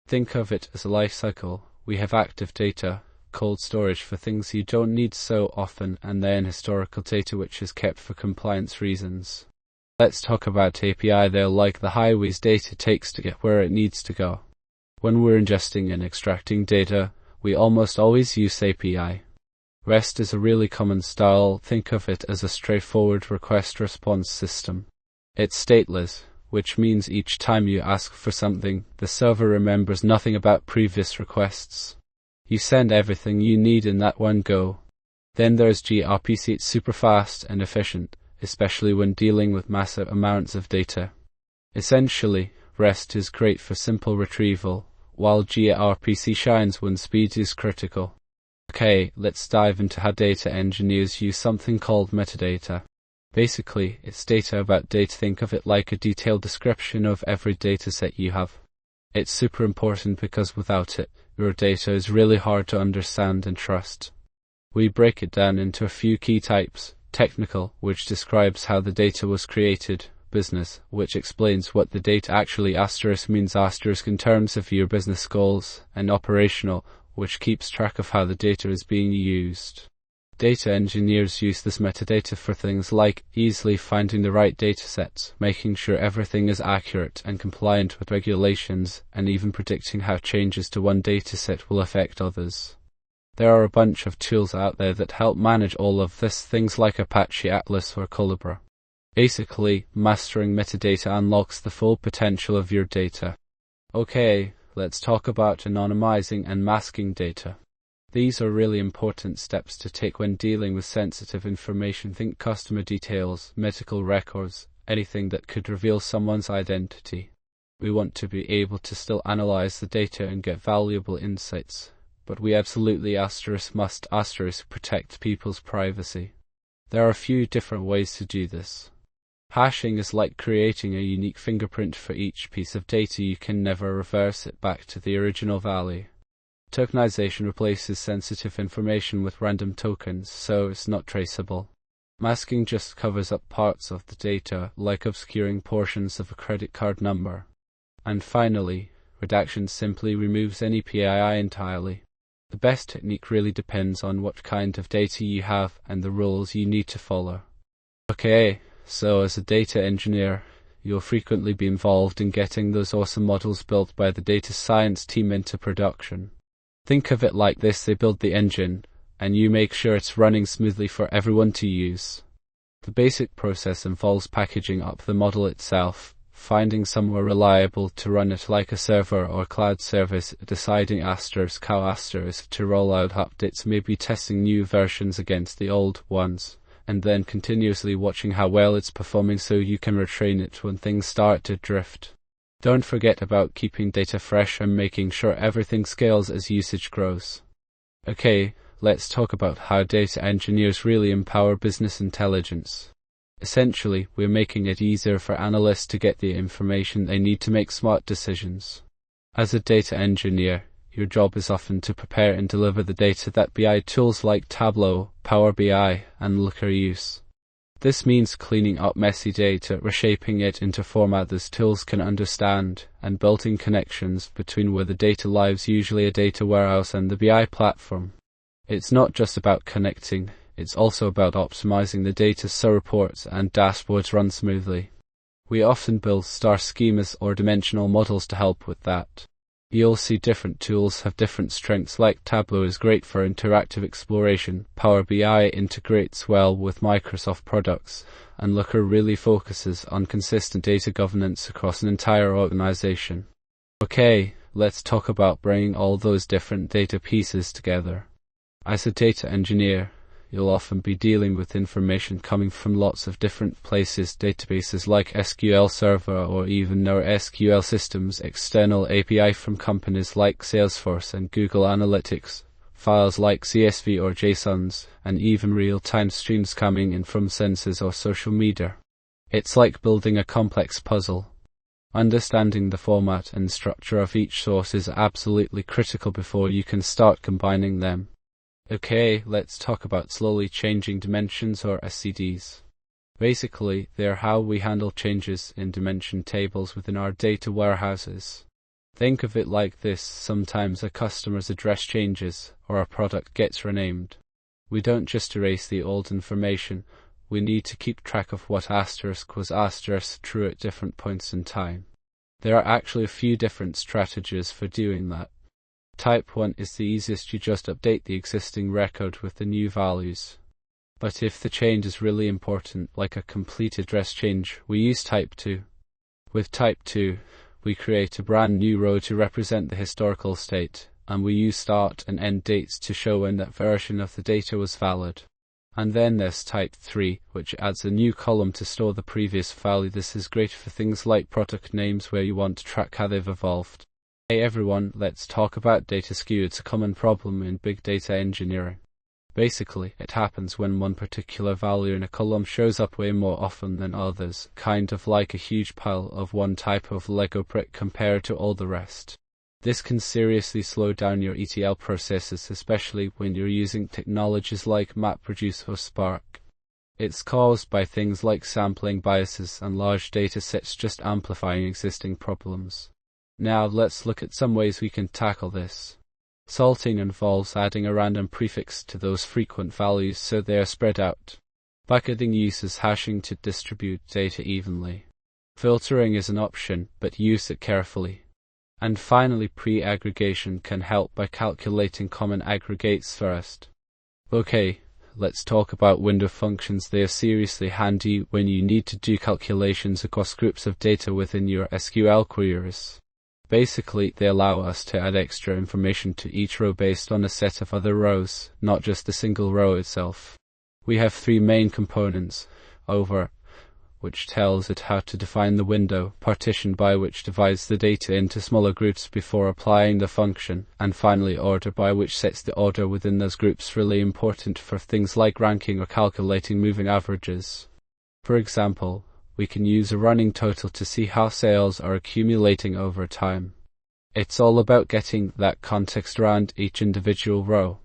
Think of it as a life cycle. We have active data, cold storage for things you don't need so often, and then historical data which is kept for compliance reasons. Let's talk about API. They're like the highways data takes to get where it needs to go. When we're ingesting and extracting data, we almost always use API. REST is a really common style. Think of it as a straightforward request-response system. It's stateless, which means each time you ask for something, the server remembers nothing about previous requests. You send everything you need in that one go. Then there's gRPC. It's super fast and efficient, especially when dealing with massive amounts of data. Essentially, REST is great for simple retrieval, while gRPC shines when speed is critical. Okay, let's dive into how data engineers use something called metadata. Basically, it's data about data. Think of it like a detailed description of every dataset you have. It's super important because without it, your data is really hard to understand and trust. We break it down into a few key types: technical, which describes how the data was created; business, which explains what the data actually means in terms of your business goals; and operational, which keeps track of how the data is being used. Data engineers use this metadata for things like easily finding the right datasets, making sure everything is accurate and compliant with regulations, and even predicting how changes to one dataset will affect others. There are a bunch of tools out there that help manage all of this, things like Apache Atlas or Collabra. Basically, mastering metadata unlocks the full potential of your data. Okay, let's talk about anonymizing and masking data. These are really important steps to take when dealing with sensitive information. Think customer details, medical records, anything that could reveal someone's identity. We want to be able to still analyze the data and get valuable insights, but we absolutely must protect people's privacy. There are a few different ways to do this. Hashing is like creating a unique fingerprint for each piece of data. You can never reverse it back to the original value. Tokenization replaces sensitive information with random tokens, so it's not traceable. Masking just covers up parts of the data, like obscuring portions of a credit card number. And finally, redaction simply removes any PII entirely. The best technique really depends on what kind of data you have and the rules you need to follow. Okay, so as a data engineer, you'll frequently be involved in getting those awesome models built by the data science team into production. Think of it like this: they build the engine, and you make sure it's running smoothly for everyone to use. The basic process involves packaging up the model itself, finding somewhere reliable to run it like a server or cloud service, deciding how to roll out updates, maybe testing new versions against the old ones, and then continuously watching how well it's performing so you can retrain it when things start to drift. Don't forget about keeping data fresh and making sure everything scales as usage grows. Okay, let's talk about how data engineers really empower business intelligence. Essentially, we're making it easier for analysts to get the information they need to make smart decisions. As a data engineer, your job is often to prepare and deliver the data that BI tools like Tableau, Power BI, and Looker use. This means cleaning up messy data, reshaping it into format those tools can understand, and building connections between where the data lives, usually a data warehouse, and the BI platform. It's not just about connecting, it's also about optimizing the data so reports and dashboards run smoothly. We often build star schemas or dimensional models to help with that. You'll see different tools have different strengths, like Tableau is great for interactive exploration, Power BI integrates well with Microsoft products, and Looker really focuses on consistent data governance across an entire organization. Okay, let's talk about bringing all those different data pieces together. As a data engineer, you'll often be dealing with information coming from lots of different places, databases like SQL Server or even NoSQL systems, external API from companies like Salesforce and Google Analytics, files like CSV or JSONs, and even real-time streams coming in from sensors or social media. It's like building a complex puzzle. Understanding the format and structure of each source is absolutely critical before you can start combining them. Okay, let's talk about slowly changing dimensions, or SCDs. Basically, they're how we handle changes in dimension tables within our data warehouses. Think of it like this: sometimes a customer's address changes, or a product gets renamed. We don't just erase the old information, we need to keep track of what asterisk was true at different points in time. There are actually a few different strategies for doing that. Type 1 is the easiest. You just update the existing record with the new values. But if the change is really important, like a complete address change, we use Type 2. With Type 2, we create a brand new row to represent the historical state, and we use start and end dates to show when that version of the data was valid. And then there's Type 3, which adds a new column to store the previous value. This is great for things like product names where you want to track how they've evolved. Hey everyone, let's talk about data skew. It's a common problem in big data engineering. Basically, it happens when one particular value in a column shows up way more often than others, kind of like a huge pile of one type of Lego brick compared to all the rest. This can seriously slow down your ETL processes, especially when you're using technologies like MapReduce or Spark. It's caused by things like sampling biases and large data sets just amplifying existing problems. Now let's look at some ways we can tackle this. Salting involves adding a random prefix to those frequent values so they are spread out. Bucketing uses hashing to distribute data evenly. Filtering is an option, but use it carefully. And finally, pre-aggregation can help by calculating common aggregates first. Okay, let's talk about window functions. They are seriously handy when you need to do calculations across groups of data within your SQL queries. Basically, they allow us to add extra information to each row based on a set of other rows, not just the single row itself. We have three main components: over, which tells it how to define the window; partition, by which divides the data into smaller groups before applying the function; and finally order, by which sets the order within those groups, really important for things like ranking or calculating moving averages. For example, we can use a running total to see how sales are accumulating over time. It's all about getting that context around each individual row.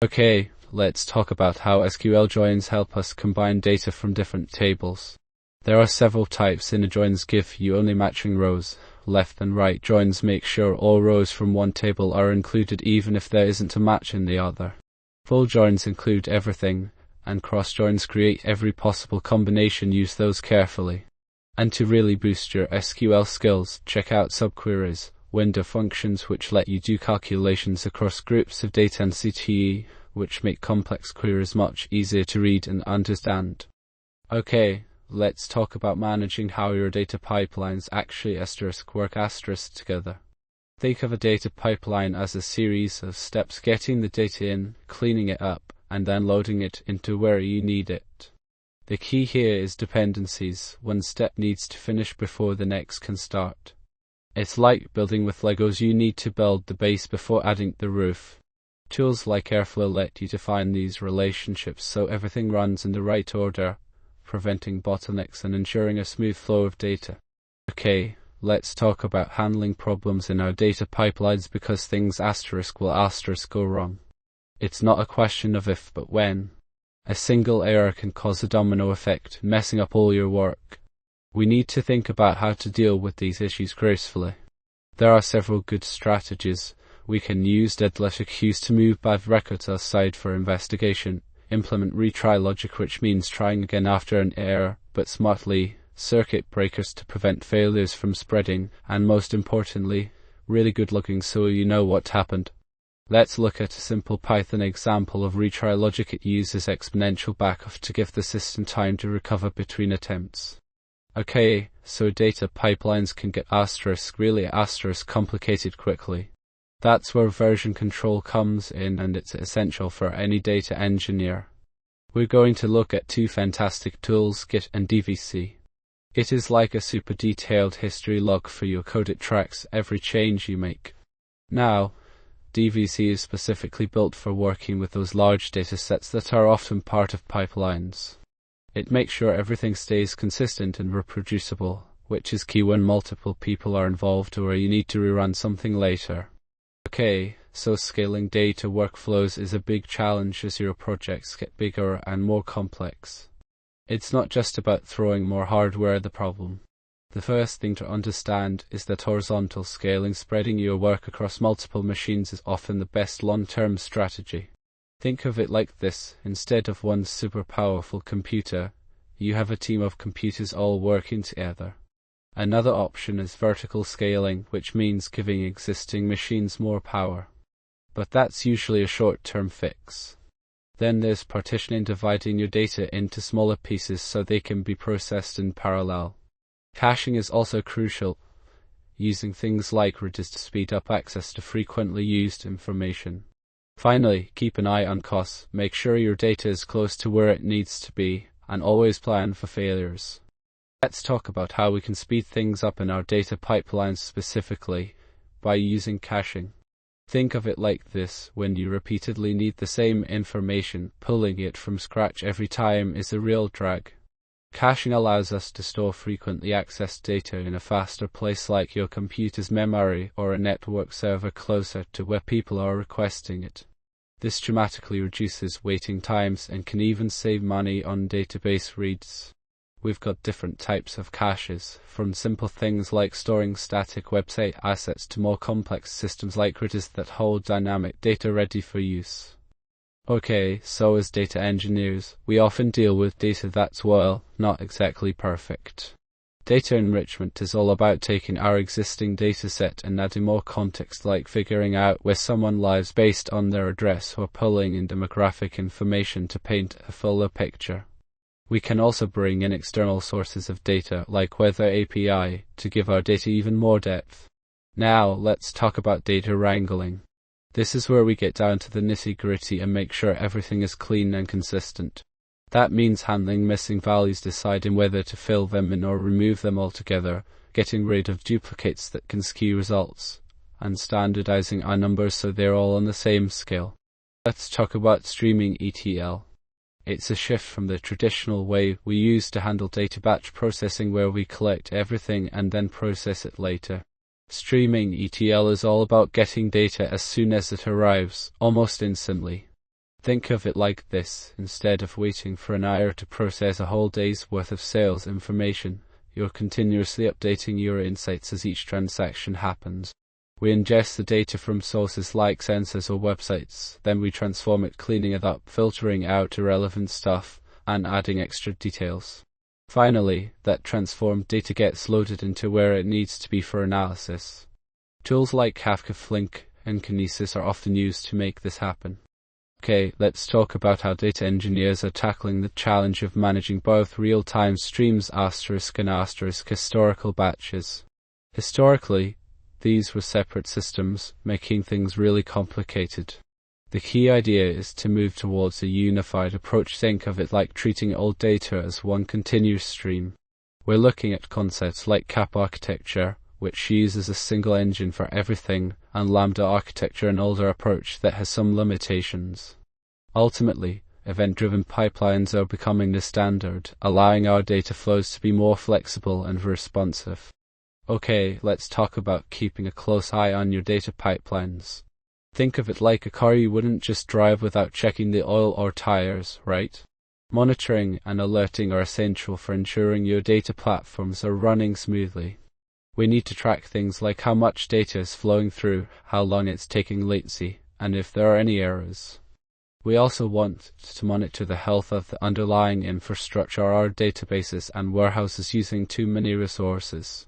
Okay, let's talk about how SQL joins help us combine data from different tables. There are several types. Inner joins give you only matching rows. Left and right joins make sure all rows from one table are included even if there isn't a match in the other. Full joins include everything, and cross joins create every possible combination. Use those carefully. And to really boost your SQL skills, check out subqueries, window functions which let you do calculations across groups of data, and CTE, which make complex queries much easier to read and understand. Okay, let's talk about managing how your data pipelines actually work together. Think of a data pipeline as a series of steps: getting the data in, cleaning it up, and then loading it into where you need it. The key here is dependencies. One step needs to finish before the next can start. It's like building with Legos. You need to build the base before adding the roof. Tools like Airflow let you define these relationships so everything runs in the right order, preventing bottlenecks and ensuring a smooth flow of data. Okay, let's talk about handling problems in our data pipelines, because things will go wrong. It's not a question of if, but when. A single error can cause a domino effect, messing up all your work. We need to think about how to deal with these issues gracefully. There are several good strategies. We can use deadletter queues to move bad records aside for investigation, implement retry logic, which means trying again after an error, but smartly, circuit breakers to prevent failures from spreading, and most importantly, really good logging so you know what happened. Let's look at a simple Python example of retry logic. It uses exponential backoff to give the system time to recover between attempts. Okay, so data pipelines can get really complicated quickly. That's where version control comes in, and it's essential for any data engineer. We're going to look at two fantastic tools, Git and DVC. It is like a super detailed history log for your code. It tracks every change you make. Now, DVC is specifically built for working with those large data sets that are often part of pipelines. It makes sure everything stays consistent and reproducible, which is key when multiple people are involved or you need to rerun something later. Okay, so scaling data workflows is a big challenge as your projects get bigger and more complex. It's not just about throwing more hardware at the problem. The first thing to understand is that horizontal scaling, spreading your work across multiple machines, is often the best long-term strategy. Think of it like this: instead of one super powerful computer, you have a team of computers all working together. Another option is vertical scaling, which means giving existing machines more power. But that's usually a short-term fix. Then there's partitioning, dividing your data into smaller pieces so they can be processed in parallel. Caching is also crucial, using things like Redis to speed up access to frequently used information. Finally, keep an eye on costs. Make sure your data is close to where it needs to be, and always plan for failures. Let's talk about how we can speed things up in our data pipelines, specifically by using caching. Think of it like this: when you repeatedly need the same information, pulling it from scratch every time is a real drag. Caching allows us to store frequently accessed data in a faster place, like your computer's memory or a network server closer to where people are requesting it. This dramatically reduces waiting times and can even save money on database reads. We've got different types of caches, from simple things like storing static website assets to more complex systems like Redis that hold dynamic data ready for use. Okay, so as data engineers, we often deal with data that's, well, not exactly perfect. Data enrichment is all about taking our existing dataset and adding more context, like figuring out where someone lives based on their address or pulling in demographic information to paint a fuller picture. We can also bring in external sources of data, like Weather API, to give our data even more depth. Now, let's talk about data wrangling. This is where we get down to the nitty-gritty and make sure everything is clean and consistent. That means handling missing values, deciding whether to fill them in or remove them altogether, getting rid of duplicates that can skew results, and standardizing our numbers so they're all on the same scale. Let's talk about streaming ETL. It's a shift from the traditional way we used to handle data batch processing, where we collect everything and then process it later. Streaming ETL is all about getting data as soon as it arrives, almost instantly. Think of it like this: instead of waiting for an hour to process a whole day's worth of sales information, you're continuously updating your insights as each transaction happens. We ingest the data from sources like sensors or websites, then we transform it, cleaning it up, filtering out irrelevant stuff, and adding extra details. Finally, that transformed data gets loaded into where it needs to be for analysis. Tools like Kafka, Flink, and Kinesis are often used to make this happen. Okay, let's talk about how data engineers are tackling the challenge of managing both real-time streams and historical batches. Historically, these were separate systems, making things really complicated. The key idea is to move towards a unified approach. Think of it like treating all data as one continuous stream. We're looking at concepts like CAP architecture, which uses a single engine for everything, and Lambda architecture, an older approach that has some limitations. Ultimately, event-driven pipelines are becoming the standard, allowing our data flows to be more flexible and responsive. Okay, let's talk about keeping a close eye on your data pipelines. Think of it like a car. You wouldn't just drive without checking the oil or tires, right? Monitoring and alerting are essential for ensuring your data platforms are running smoothly. We need to track things like how much data is flowing through, how long it's taking latency, and if there are any errors. We also want to monitor the health of the underlying infrastructure, our databases and warehouses using too many resources.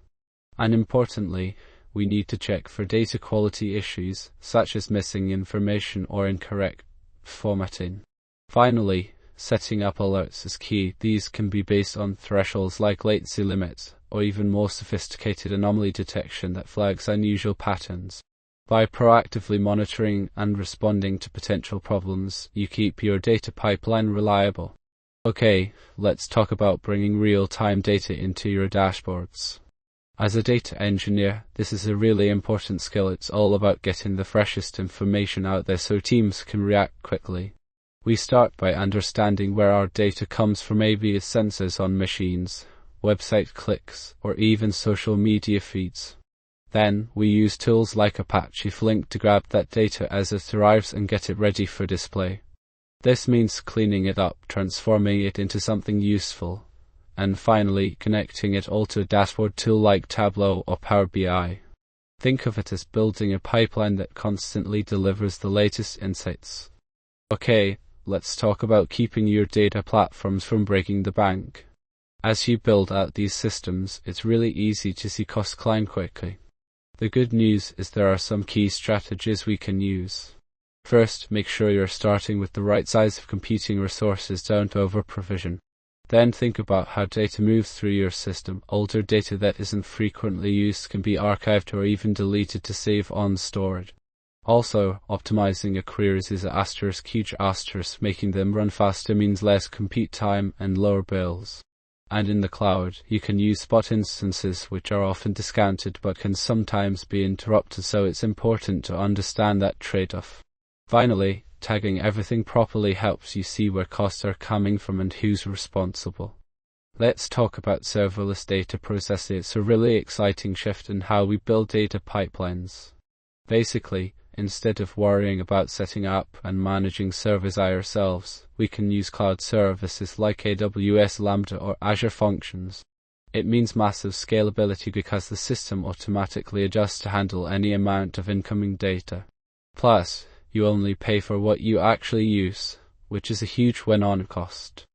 And importantly, we need to check for data quality issues, such as missing information or incorrect formatting. Finally, setting up alerts is key. These can be based on thresholds like latency limits, or even more sophisticated anomaly detection that flags unusual patterns. By proactively monitoring and responding to potential problems, you keep your data pipeline reliable. Okay, let's talk about bringing real-time data into your dashboards. As a data engineer, this is a really important skill. It's all about getting the freshest information out there so teams can react quickly. We start by understanding where our data comes from, maybe as sensors on machines, website clicks, or even social media feeds. Then, we use tools like Apache Flink to grab that data as it arrives and get it ready for display. This means cleaning it up, transforming it into something useful, and finally connecting it all to a dashboard tool like Tableau or Power BI. Think of it as building a pipeline that constantly delivers the latest insights. Okay, let's talk about keeping your data platforms from breaking the bank. As you build out these systems, it's really easy to see costs climb quickly. The good news is there are some key strategies we can use. First, make sure you're starting with the right size of computing resources. Don't over-provision. Then think about how data moves through your system. Older data that isn't frequently used can be archived or even deleted to save on storage. Also, optimizing your queries is huge asterisk. Making them run faster means less compute time and lower bills. And in the cloud, you can use spot instances which are often discounted but can sometimes be interrupted, so it's important to understand that trade-off. Finally, tagging everything properly helps you see where costs are coming from and who's responsible. Let's talk about serverless data processing. It's a really exciting shift in how we build data pipelines. Basically, instead of worrying about setting up and managing servers ourselves, we can use cloud services like AWS Lambda or Azure Functions. It means massive scalability because the system automatically adjusts to handle any amount of incoming data. Plus, you only pay for what you actually use, which is a huge win on cost.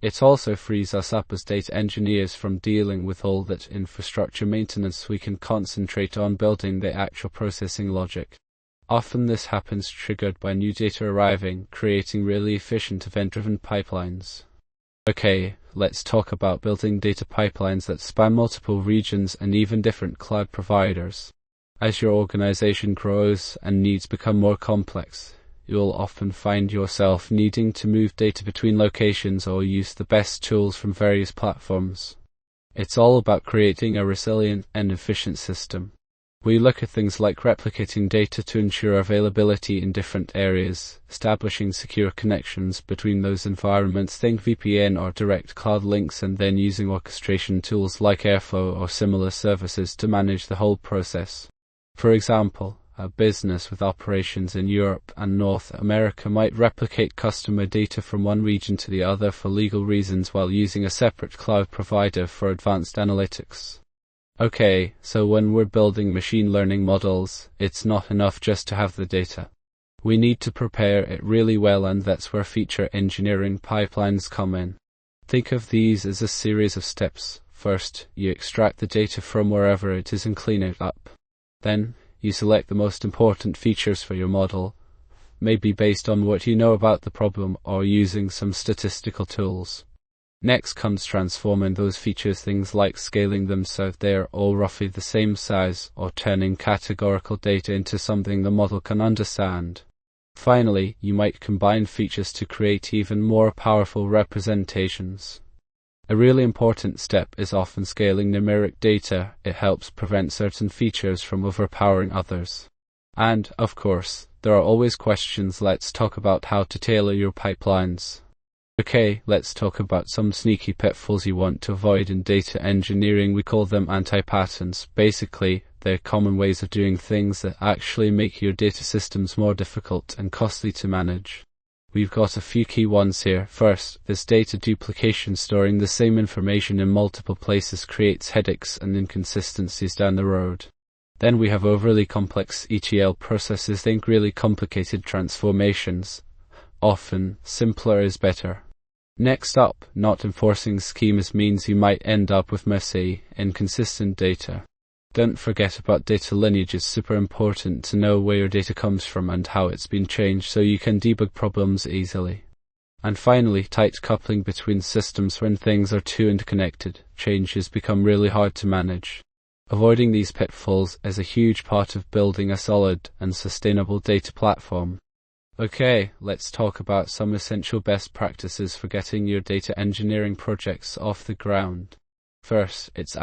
It also frees us up as data engineers from dealing with all that infrastructure maintenance. We can concentrate on building the actual processing logic. Often this happens triggered by new data arriving, creating really efficient event-driven pipelines. Okay, let's talk about building data pipelines that span multiple regions and even different cloud providers. As your organization grows and needs become more complex, you'll often find yourself needing to move data between locations or use the best tools from various platforms. It's all about creating a resilient and efficient system. We look at things like replicating data to ensure availability in different areas, establishing secure connections between those environments, think VPN or direct cloud links, and then using orchestration tools like Airflow or similar services to manage the whole process. For example, a business with operations in Europe and North America might replicate customer data from one region to the other for legal reasons while using a separate cloud provider for advanced analytics. Okay, so when we're building machine learning models, it's not enough just to have the data. We need to prepare it really well, and that's where feature engineering pipelines come in. Think of these as a series of steps. First, you extract the data from wherever it is and clean it up. Then, you select the most important features for your model, maybe based on what you know about the problem or using some statistical tools. Next comes transforming those features, things like scaling them so they're all roughly the same size, or turning categorical data into something the model can understand. Finally, you might combine features to create even more powerful representations. A really important step is often scaling numeric data. It helps prevent certain features from overpowering others. And, of course, there are always questions. Let's talk about how to tailor your pipelines. Okay, let's talk about some sneaky pitfalls you want to avoid in data engineering. We call them anti-patterns. Basically, they're common ways of doing things that actually make your data systems more difficult and costly to manage. We've got a few key ones here. First, this data duplication. Storing the same information in multiple places creates headaches and inconsistencies down the road. Then we have overly complex ETL processes. Think really complicated transformations. Often, simpler is better. Next up, not enforcing schemas means you might end up with messy, inconsistent data. Don't forget about data lineage. It's super important to know where your data comes from and how it's been changed so you can debug problems easily. And finally, tight coupling between systems. When things are too interconnected, changes become really hard to manage. Avoiding these pitfalls is a huge part of building a solid and sustainable data platform. Okay, let's talk about some essential best practices for getting your data engineering projects off the ground. First, it's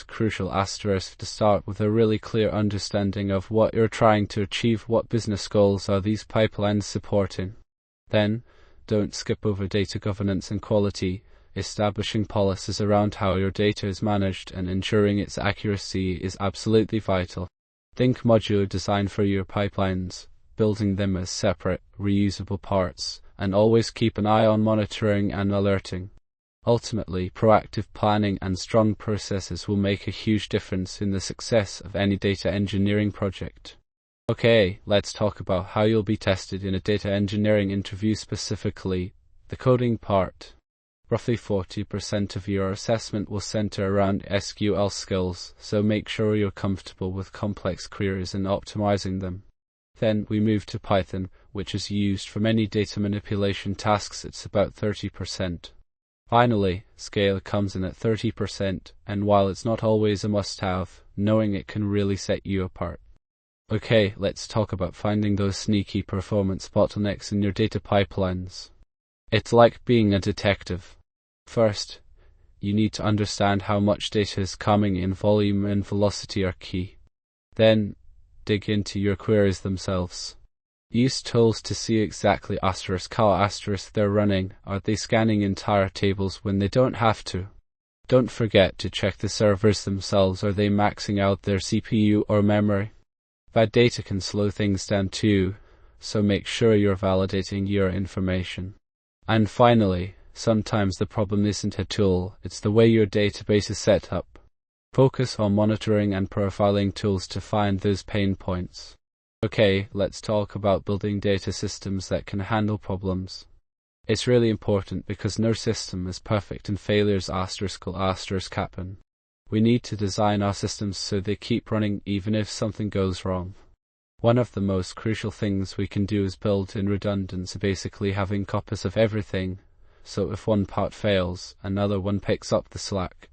crucial to start with a really clear understanding of what you're trying to achieve. What business goals are these pipelines supporting? Then, don't skip over data governance and quality. Establishing policies around how your data is managed and ensuring its accuracy is absolutely vital. Think modular design for your pipelines, building them as separate, reusable parts, and always keep an eye on monitoring and alerting. Ultimately, proactive planning and strong processes will make a huge difference in the success of any data engineering project. Okay, let's talk about how you'll be tested in a data engineering interview, specifically the coding part. Roughly 40% of your assessment will center around SQL skills, so make sure you're comfortable with complex queries and optimizing them. Then we move to Python, which is used for many data manipulation tasks. It's about 30%. Finally, scale comes in at 30%, and while it's not always a must-have, knowing it can really set you apart. Okay, let's talk about finding those sneaky performance bottlenecks in your data pipelines. It's like being a detective. First, you need to understand how much data is coming in. Volume and velocity are key. Then, dig into your queries themselves. Use tools to see exactly how they're running. Are they scanning entire tables when they don't have to? Don't forget to check the servers themselves. Are they maxing out their CPU or memory? Bad data can slow things down too, so make sure you're validating your information. And finally, sometimes the problem isn't a tool, it's the way your database is set up. Focus on monitoring and profiling tools to find those pain points. Okay, let's talk about building data systems that can handle problems. It's really important because no system is perfect and failures will happen. We need to design our systems so they keep running even if something goes wrong. One of the most crucial things we can do is build in redundancy, basically having copies of everything, so if one part fails, another one picks up the slack.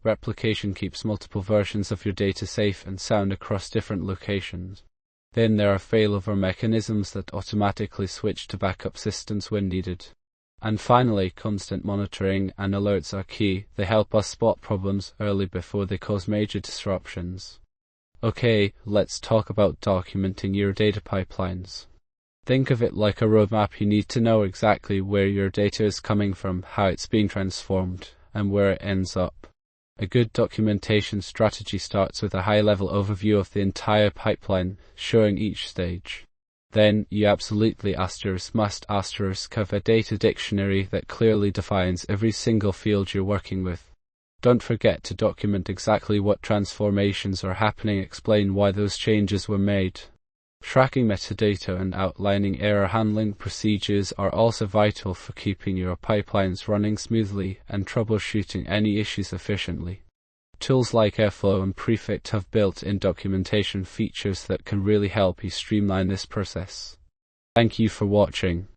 Replication keeps multiple versions of your data safe and sound across different locations. Then there are failover mechanisms that automatically switch to backup systems when needed. And finally, constant monitoring and alerts are key. They help us spot problems early before they cause major disruptions. Okay, let's talk about documenting your data pipelines. Think of it like a roadmap. You need to know exactly where your data is coming from, how it's being transformed, and where it ends up. A good documentation strategy starts with a high-level overview of the entire pipeline, showing each stage. Then, you absolutely must have a data dictionary that clearly defines every single field you're working with. Don't forget to document exactly what transformations are happening, explain why those changes were made. Tracking metadata and outlining error handling procedures are also vital for keeping your pipelines running smoothly and troubleshooting any issues efficiently. Tools like Airflow and Prefect have built-in documentation features that can really help you streamline this process. Thank you for watching.